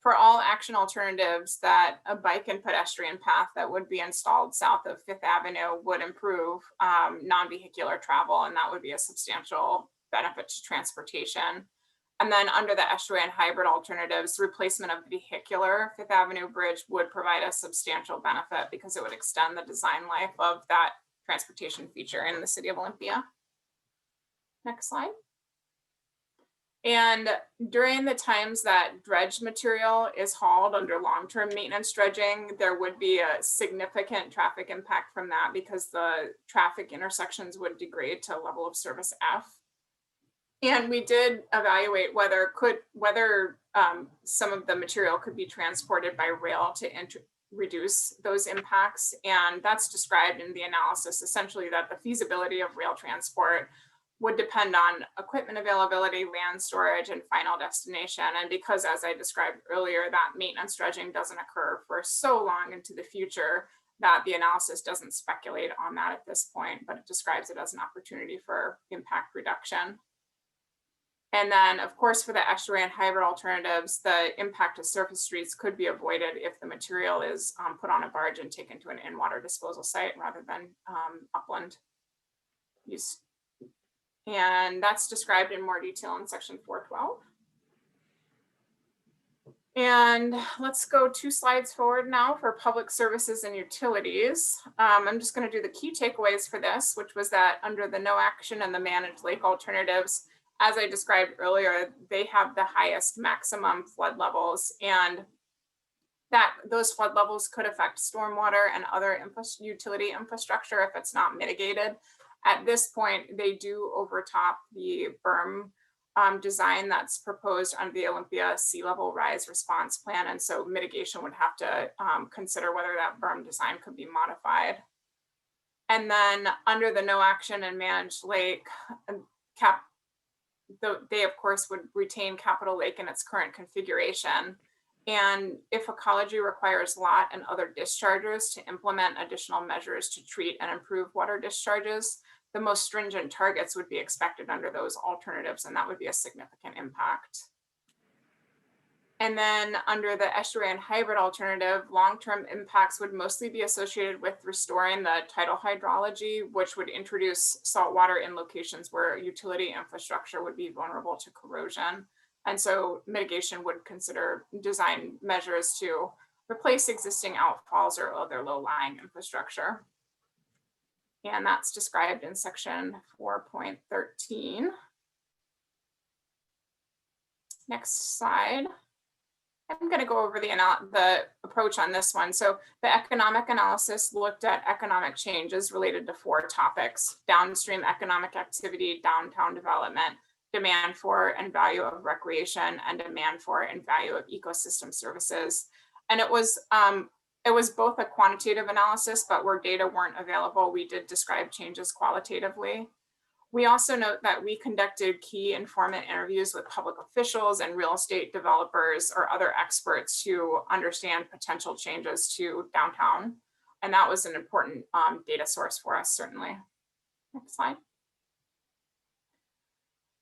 for all action alternatives, that a bike and pedestrian path that would be installed south of Fifth Avenue would improve non-vehicular travel, and that would be a substantial benefit to transportation. And then under the estuary and hybrid alternatives, replacement of the vehicular Fifth Avenue bridge would provide a substantial benefit because it would extend the design life of that transportation feature in the city of Olympia. Next slide. And during the times that dredge material is hauled under long-term maintenance dredging, there would be a significant traffic impact from that because the traffic intersections would degrade to a level of service F. And we did evaluate whether some of the material could be transported by rail to reduce those impacts. And that's described in the analysis, essentially that the feasibility of rail transport would depend on equipment availability, land storage, and final destination. And because, as I described earlier, that maintenance dredging doesn't occur for so long into the future, that the analysis doesn't speculate on that at this point, but it describes it as an opportunity for impact reduction. And then, of course, for the estuary and hybrid alternatives, the impact to surface streets could be avoided if the material is put on a barge and taken to an in-water disposal site rather than upland use. And that's described in more detail in section 412. And let's go 2 slides forward now for public services and utilities. I'm just going to do the key takeaways for this, which was that under the no action and the managed lake alternatives, as I described earlier, they have the highest maximum flood levels, and that those flood levels could affect stormwater and other utility infrastructure if it's not mitigated. At this point, they do overtop the berm design that's proposed under the Olympia Sea Level Rise Response Plan, and so mitigation would have to consider whether that berm design could be modified. And then under the no action and managed lake, they of course would retain Capitol Lake in its current configuration. And if ecology requires lot and other dischargers to implement additional measures to treat and improve water discharges, the most stringent targets would be expected under those alternatives, and that would be a significant impact. And then under the estuary and hybrid alternative, long-term impacts would mostly be associated with restoring the tidal hydrology, which would introduce saltwater in locations where utility infrastructure would be vulnerable to corrosion. And so mitigation would consider design measures to replace existing outfalls or other low-lying infrastructure. And that's described in section 4.13. Next slide. I'm going to go over the approach on this one. So the economic analysis looked at economic changes related to 4 topics: downstream economic activity, downtown development, demand for and value of recreation, and demand for and value of ecosystem services. And it was both a quantitative analysis, but where data weren't available, we did describe changes qualitatively. We also note that we conducted key informant interviews with public officials and real estate developers or other experts to understand potential changes to downtown. And that was an important data source for us, certainly. Next slide.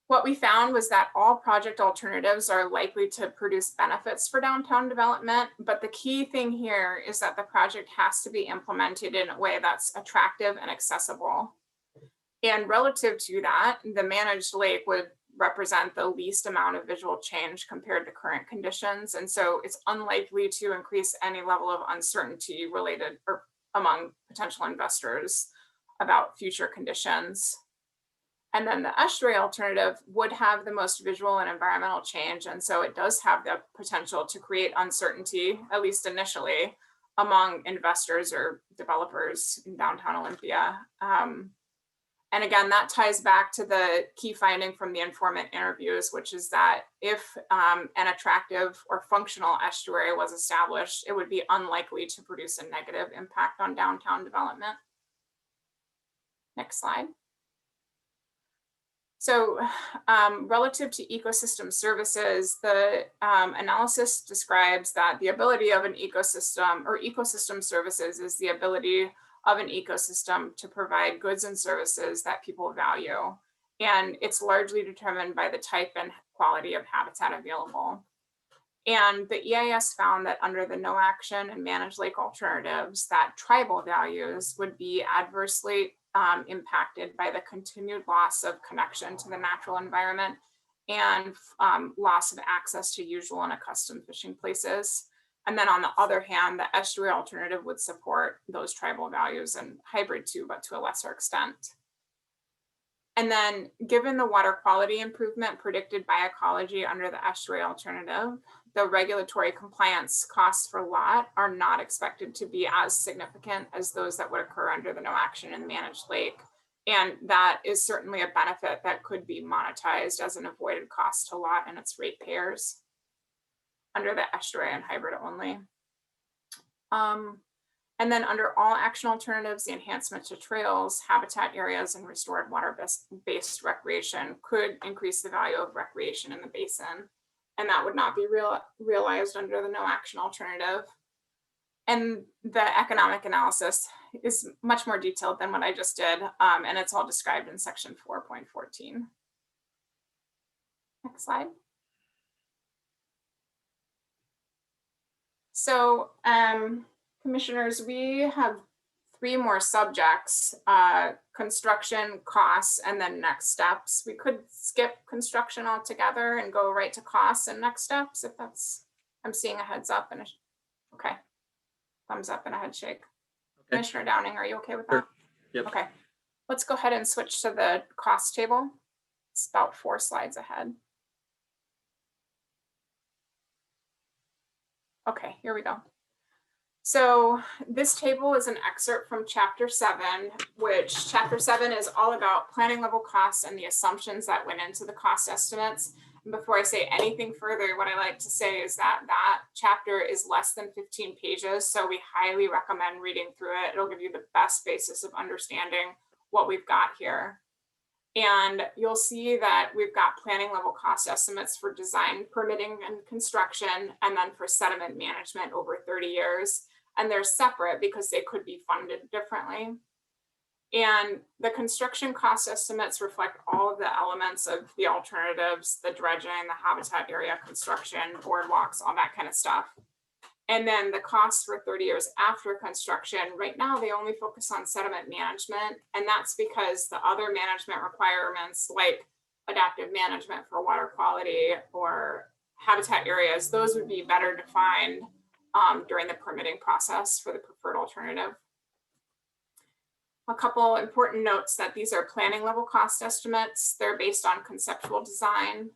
What we found was that all project alternatives are likely to produce benefits for downtown development, but the key thing here is that the project has to be implemented in a way that's attractive and accessible. And relative to that, the managed lake would represent the least amount of visual change compared to current conditions. And so it's unlikely to increase any level of uncertainty related or among potential investors about future conditions. And then the estuary alternative would have the most visual and environmental change. And so it does have the potential to create uncertainty, at least initially, among investors or developers in downtown Olympia. And again, that ties back to the key finding from the informant interviews, which is that if an attractive or functional estuary was established, it would be unlikely to produce a negative impact on downtown development. Next slide. So relative to ecosystem services, the analysis describes that the ability of an ecosystem or ecosystem services is the ability of an ecosystem to provide goods and services that people value. And it's largely determined by the type and quality of habitat available. And the EIS found that under the no action and managed lake alternatives, that tribal values would be adversely impacted by the continued loss of connection to the natural environment and loss of access to usual and accustomed fishing places. And then on the other hand, the estuary alternative would support those tribal values and hybrid too, but to a lesser extent. And then given the water quality improvement predicted by ecology under the estuary alternative, the regulatory compliance costs for lot are not expected to be as significant as those that would occur under the no action and managed lake. And that is certainly a benefit that could be monetized as an avoided cost to lot and its ratepayers under the estuary and hybrid only. And then under all action alternatives, the enhancement to trails, habitat areas, and restored water-based recreation could increase the value of recreation in the basin. And that would not be realized under the no action alternative. And the economic analysis is much more detailed than what I just did. And it's all described in section 4.14. Next slide. So commissioners, we have 3 more subjects: construction, costs, and then next steps. We could skip construction altogether and go right to costs and next steps if that's, I'm seeing a heads up and okay. Thumbs up and a head shake. Okay. Commissioner Downing, are you okay with that?
Sure. Yep.
Okay, let's go ahead and switch to the cost table. It's about 4 slides ahead. Okay, here we go. So this table is an excerpt from Chapter 7, which Chapter 7 is all about planning level costs and the assumptions that went into the cost estimates. And before I say anything further, what I like to say is that that chapter is less than 15 pages. So we highly recommend reading through it. It'll give you the best basis of understanding what we've got here. And you'll see that we've got planning level cost estimates for design, permitting, and construction, and then for sediment management over 30 years. And they're separate because they could be funded differently. And the construction cost estimates reflect all of the elements of the alternatives, the dredging, the habitat area construction, boardwalks, all that kind of stuff. And then the costs for 30 years after construction, right now they only focus on sediment management. And that's because the other management requirements like adaptive management for water quality or habitat areas, those would be better defined during the permitting process for the preferred alternative. A couple important notes that these are planning level cost estimates. They're based on conceptual design.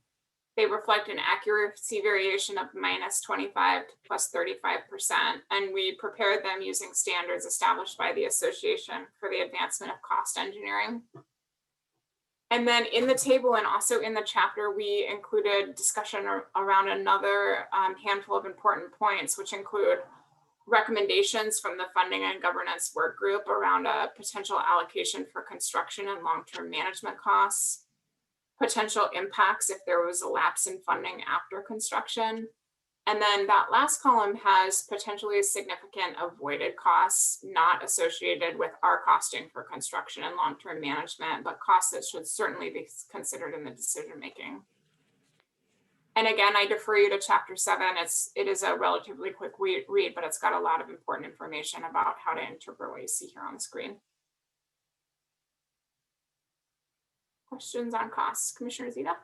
They reflect an accuracy variation of -25 to +35%, and we prepared them using standards established by the Association for the Advancement of Cost Engineering. And then in the table and also in the chapter, we included discussion around another handful of important points, which include recommendations from the Funding and Governance Work Group around a potential allocation for construction and long-term management costs, potential impacts if there was a lapse in funding after construction. And then that last column has potentially significant avoided costs not associated with our costing for construction and long-term management, but costs that should certainly be considered in the decision-making. And again, I defer you to chapter 7. It is a relatively quick read, but it's got a lot of important information about how to interpret what you see here on the screen. Questions on costs, Commissioner Zita?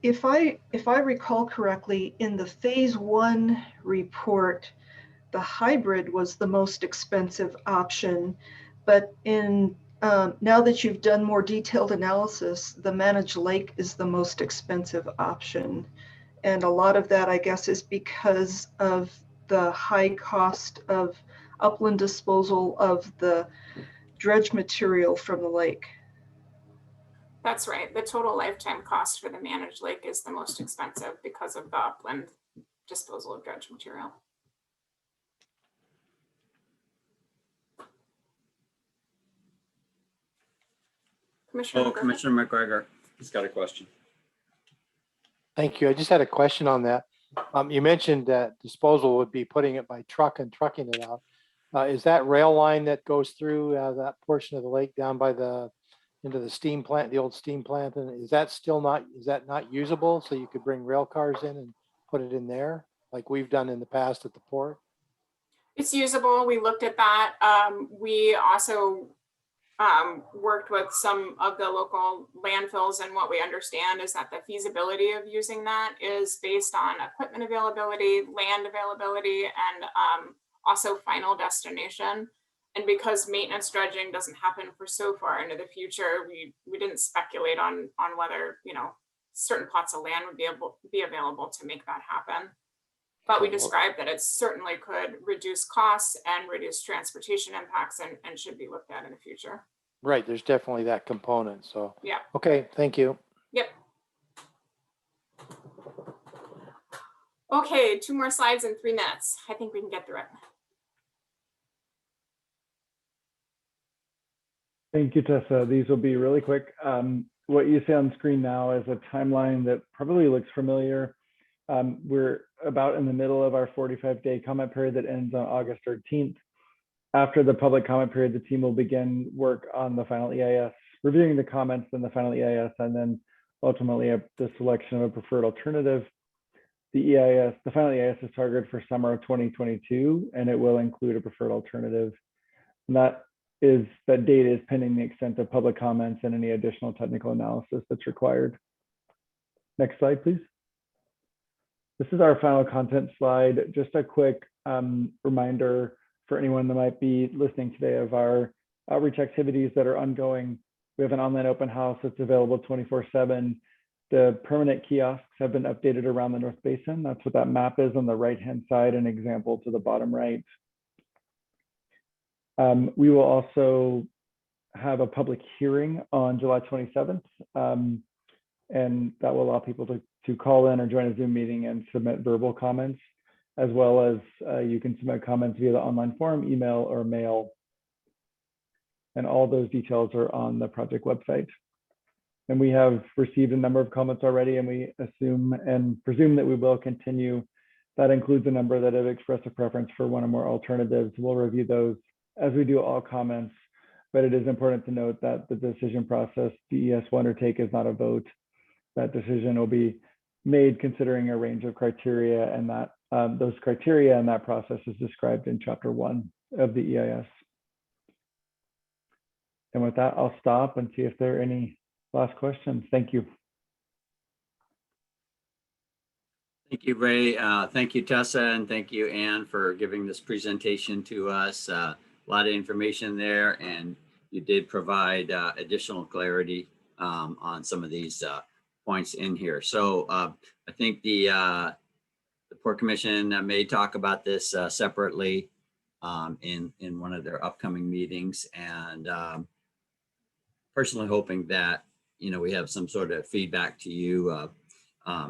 If I recall correctly, in the phase 1 report, the hybrid was the most expensive option, but in now that you've done more detailed analysis, the managed lake is the most expensive option. And a lot of that, I guess, is because of the high cost of upland disposal of the dredge material from the lake.
That's right. The total lifetime cost for the managed lake is the most expensive because of the upland disposal of dredge material. Commissioner McGregor?
Commissioner McGregor has got a question.
Thank you. I just had a question on that. You mentioned that disposal would be putting it by truck and trucking it out. Is that rail line that goes through that portion of the lake down by into the steam plant, the old steam plant? And is that not usable? So you could bring rail cars in and put it in there like we've done in the past at the port?
It's usable. We looked at that. We also worked with some of the local landfills, and what we understand is that the feasibility of using that is based on equipment availability, land availability, and also final destination. And because maintenance dredging doesn't happen for so far into the future, we didn't speculate on whether, you know, certain plots of land would be available to make that happen. But we described that it certainly could reduce costs and reduce transportation impacts and should be looked at in the future.
Right, there's definitely that component. So
yeah.
Okay, thank you.
Yep. Okay, 2 more slides in 3 minutes. I think we can get through it.
Thank you, Tessa. These will be really quick. What you see on screen now is a timeline that probably looks familiar. We're about in the middle of our 45-day comment period that ends on August 13th. After the public comment period, the team will begin work on the final EIS, reviewing the comments in the final EIS, and then ultimately the selection of a preferred alternative. The final EIS is targeted for summer of 2022, and it will include a preferred alternative. And that date is pending the extent of public comments and any additional technical analysis that's required. Next slide, please. This is our final content slide. Just a quick reminder for anyone that might be listening today of our outreach activities that are ongoing. We have an online open house that's available 24/7. The permanent kiosks have been updated around the North Basin. That's what that map is on the right-hand side, an example to the bottom right. We will also have a public hearing on July 27th, and that will allow people to call in or join a Zoom meeting and submit verbal comments, as well as you can submit comments via the online forum, email, or mail. And all those details are on the project website. And we have received a number of comments already, and we assume and presume that we will continue. That includes a number that have expressed a preference for one or more alternatives. We'll review those as we do all comments, but it is important to note that the decision process DES will undertake is not a vote. That decision will be made considering a range of criteria, and that those criteria and that process is described in Chapter 1 of the EIS. And with that, I'll stop and see if there are any last questions. Thank you.
Thank you, Ray. Thank you, Tessa, and thank you, Anne, for giving this presentation to us. A lot of information there, and you did provide additional clarity on some of these points in here. So I think the Port Commission may talk about this separately in one of their upcoming meetings, and personally hoping that, you know, we have some sort of feedback to you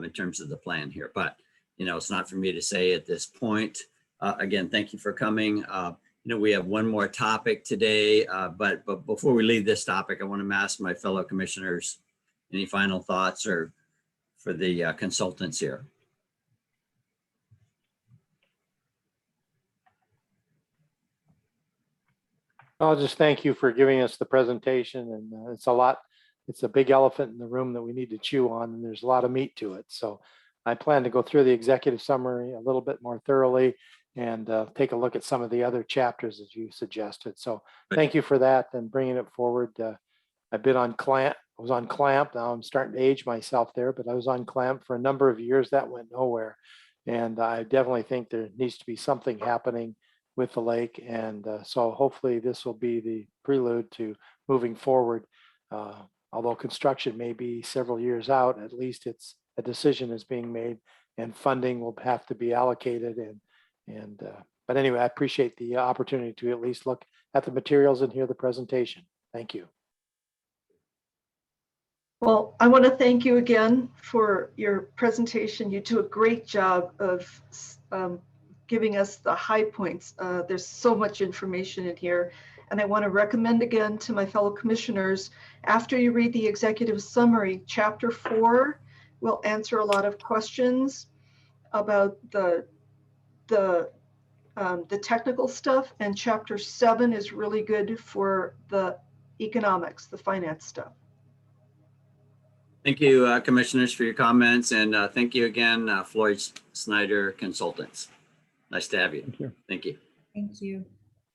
in terms of the plan here. But, you know, it's not for me to say at this point. Again, thank you for coming. You know, we have one more topic today, but before we leave this topic, I want to ask my fellow commissioners, any final thoughts or for the consultants here?
I'll just thank you for giving us the presentation, and it's a lot. It's a big elephant in the room that we need to chew on, and there's a lot of meat to it. So I plan to go through the executive summary a little bit more thoroughly and take a look at some of the other chapters as you suggested. So thank you for that and bringing it forward. I've been on CLAMP. I was on CLAMP. Now I'm starting to age myself there, but I was on CLAMP for a number of years. That went nowhere. And I definitely think there needs to be something happening with the lake. And so hopefully this will be the prelude to moving forward. Although construction may be several years out, at least it's a decision is being made and funding will have to be allocated. But anyway, I appreciate the opportunity to at least look at the materials and hear the presentation. Thank you.
Well, I want to thank you again for your presentation. You do a great job of giving us the high points. There's so much information in here. And I want to recommend again to my fellow commissioners, after you read the executive summary, chapter 4 will answer a lot of questions about the technical stuff, and chapter 7 is really good for the economics, the finance stuff.
Thank you, commissioners, for your comments, and thank you again, Floyd Snyder Consultants. Nice to have you.
Thank you.
Thank you.
Thank you.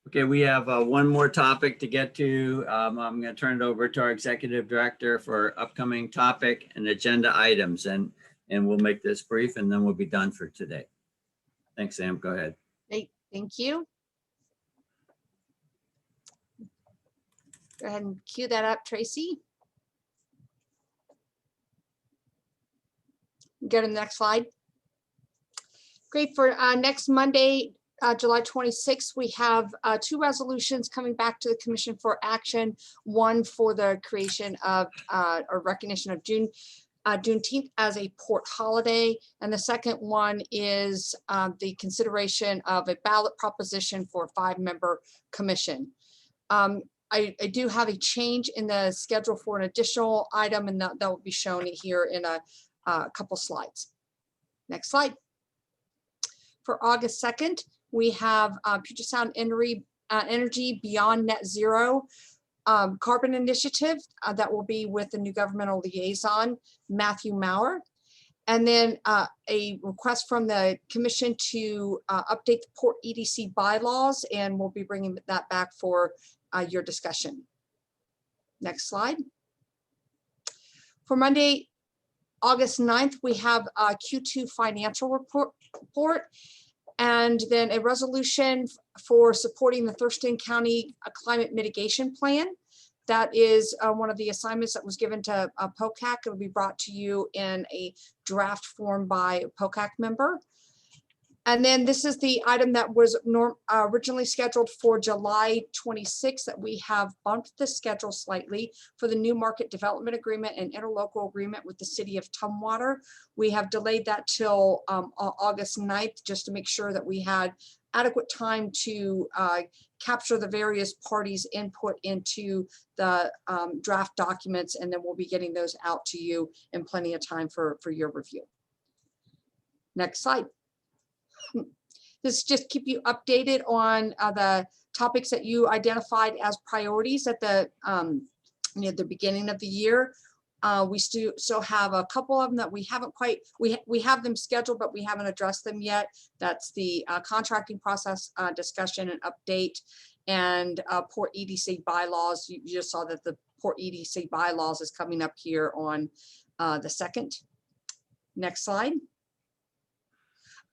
Okay, we have one more topic to get to. I'm going to turn it over to our executive director for upcoming topic and agenda items, and we'll make this brief and then we'll be done for today. Thanks, Sam. Go ahead.
Great, thank you. Go ahead and cue that up, Tracy. Go to the next slide. Great, for next Monday, July 26th, we have 2 resolutions coming back to the Commission for action. One for the creation of or recognition of Juneteenth as a port holiday. And the second one is the consideration of a ballot proposition for a 5-member commission. I do have a change in the schedule for an additional item, and that will be shown here in a couple slides. Next slide. For August 2nd, we have Puget Sound Energy Beyond Net Zero Carbon Initiative that will be with the new governmental liaison, Matthew Maurer. And then a request from the commission to update the Port EDC bylaws, and we'll be bringing that back for your discussion. Next slide. For Monday, August 9th, we have a Q2 financial report, and then a resolution for supporting the Thurston County Climate Mitigation Plan. That is one of the assignments that was given to POCAC. It will be brought to you in a draft form by a POCAC member. And then this is the item that was originally scheduled for July 26th that we have bumped the schedule slightly for the new market development agreement and interlocal agreement with the city of Tumwater. We have delayed that till August 9th just to make sure that we had adequate time to capture the various parties' input into the draft documents, and then we'll be getting those out to you in plenty of time for your review. Next slide. This just keep you updated on the topics that you identified as priorities at the the beginning of the year. We still have a couple of them that we haven't quite, we have them scheduled, but we haven't addressed them yet. That's the contracting process discussion and update, and Port EDC bylaws. You just saw that the Port EDC bylaws is coming up here on the 2nd. Next slide.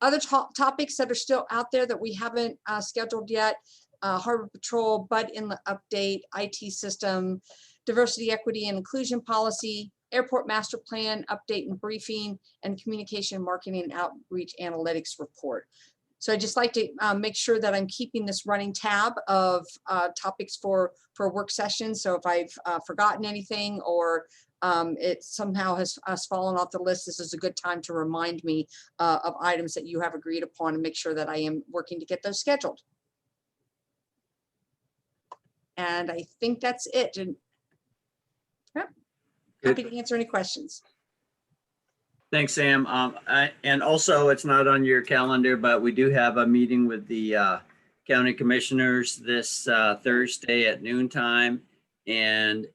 Other topics that are still out there that we haven't scheduled yet: Harbor Patrol, Bud Inlet update, IT system diversity, equity, and inclusion policy, airport master plan, update and briefing, and communication, marketing, and outreach analytics report. So I'd just like to make sure that I'm keeping this running tab of topics for work sessions. So if I've forgotten anything or it somehow has fallen off the list, this is a good time to remind me of items that you have agreed upon and make sure that I am working to get those scheduled. And I think that's it. And yep, happy to answer any questions.
Thanks, Sam. And also, it's not on your calendar, but we do have a meeting with the county commissioners this Thursday at noontime. And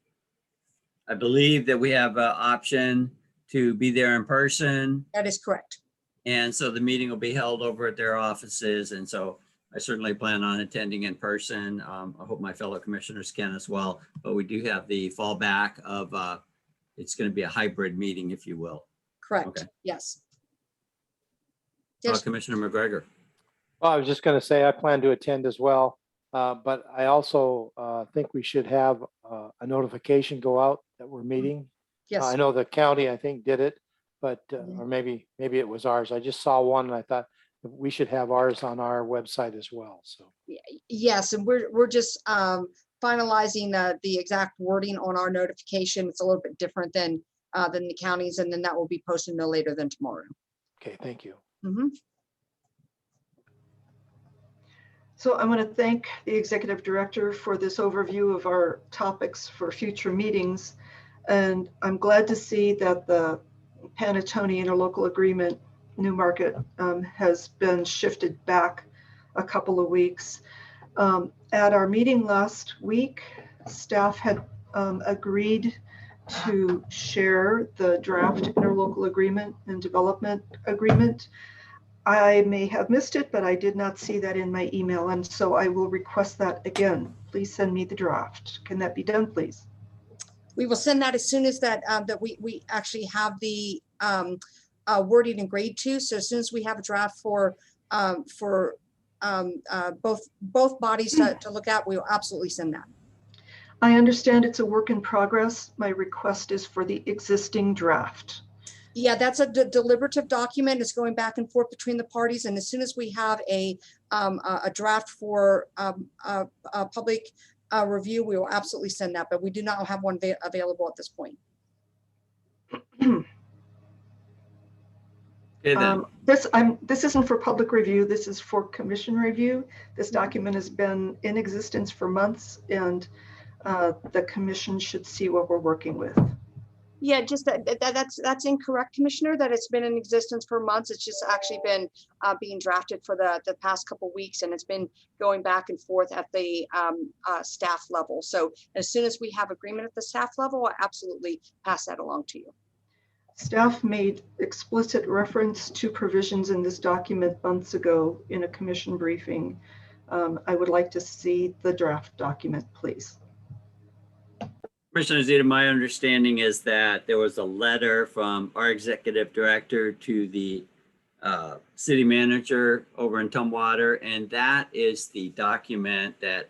I believe that we have an option to be there in person.
That is correct.
And so the meeting will be held over at their offices. And so I certainly plan on attending in person. I hope my fellow commissioners can as well. But we do have the fallback of it's going to be a hybrid meeting, if you will.
Correct.
Okay.
Yes. Yes.
Commissioner McGregor.
Well, I was just going to say I plan to attend as well, but I also think we should have a notification go out that we're meeting.
Yes.
I know the county, I think, did it, but or maybe it was ours. I just saw one and I thought we should have ours on our website as well. So
Yes, and we're just finalizing the exact wording on our notification. It's a little bit different than the counties, and then that will be posted no later than tomorrow.
okay, thank you.
Mhm.
So I want to thank the executive director for this overview of our topics for future meetings. And I'm glad to see that the Panattoni interlocal agreement, Newmarket, has been shifted back a couple of weeks. At our meeting last week, staff had agreed to share the draft interlocal agreement and development agreement. I may have missed it, but I did not see that in my email, and so I will request that again. Please send me the draft. Can that be done, please?
We will send that as soon as that we actually have the wording and grade to. So as soon as we have a draft for both bodies to look at, we will absolutely send that.
I understand it's a work in progress. My request is for the existing draft.
Yeah, that's a deliberative document. It's going back and forth between the parties. And as soon as we have a draft for public review, we will absolutely send that. But we do not have one available at this point.
Okay, then.
This isn't for public review. This is for commission review. This document has been in existence for months, and the commission should see what we're working with.
Yeah, just that's incorrect, Commissioner, that it's been in existence for months. It's just actually been being drafted for the past couple of weeks, and it's been going back and forth at the staff level. So as soon as we have agreement at the staff level, I'll absolutely pass that along to you.
Staff made explicit reference to provisions in this document months ago in a commission briefing. I would like to see the draft document, please.
Commissioner Zeta, my understanding is that there was a letter from our executive director to the city manager over in Tumwater, and that is the document that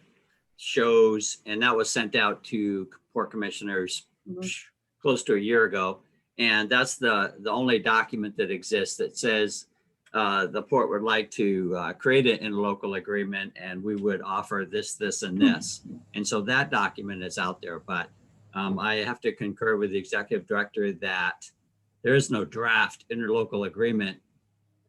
shows, and that was sent out to port commissioners close to a year ago. And that's the only document that exists that says the port would like to create an interlocal agreement, and we would offer this, this, and this. And so that document is out there, but I have to concur with the executive director that there is no draft interlocal agreement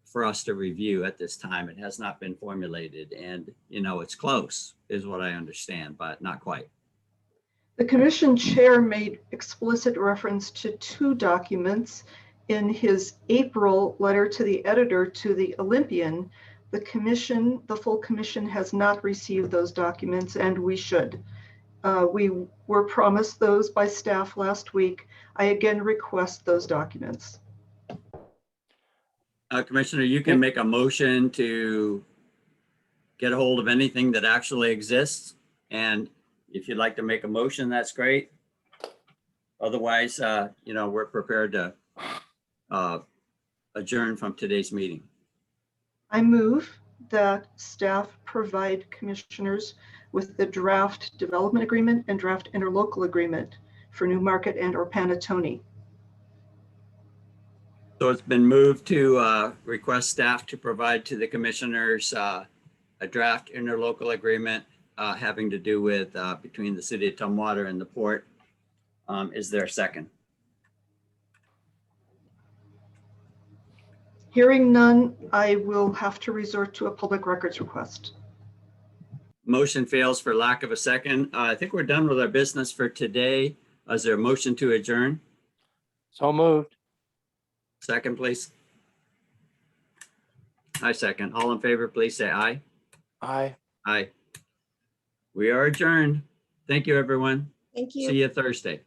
for us to review at this time. It has not been formulated, and it's close is what I understand, but not quite.
The commission chair made explicit reference to two documents in his April letter to the editor to the Olympian. The commission, the full commission, has not received those documents, and we should. We were promised those by staff last week. I again request those documents.
Commissioner, you can make a motion to get a hold of anything that actually exists. And if you'd like to make a motion, that's great. Otherwise, we're prepared to adjourn from today's meeting.
I move that staff provide commissioners with the draft development agreement and draft interlocal agreement for Newmarket and or Panatone.
So it's been moved to request staff to provide to the commissioners a draft interlocal agreement having to do with between the city of Tumwater and the port. Is there a second?
Hearing none, I will have to resort to a public records request.
Motion fails for lack of a second. I think we're done with our business for today. Is there a motion to adjourn?
So moved.
Second, please. I second. All in favor, please say aye.
Aye.
Aye. We are adjourned. Thank you, everyone.
Thank you.
See you Thursday.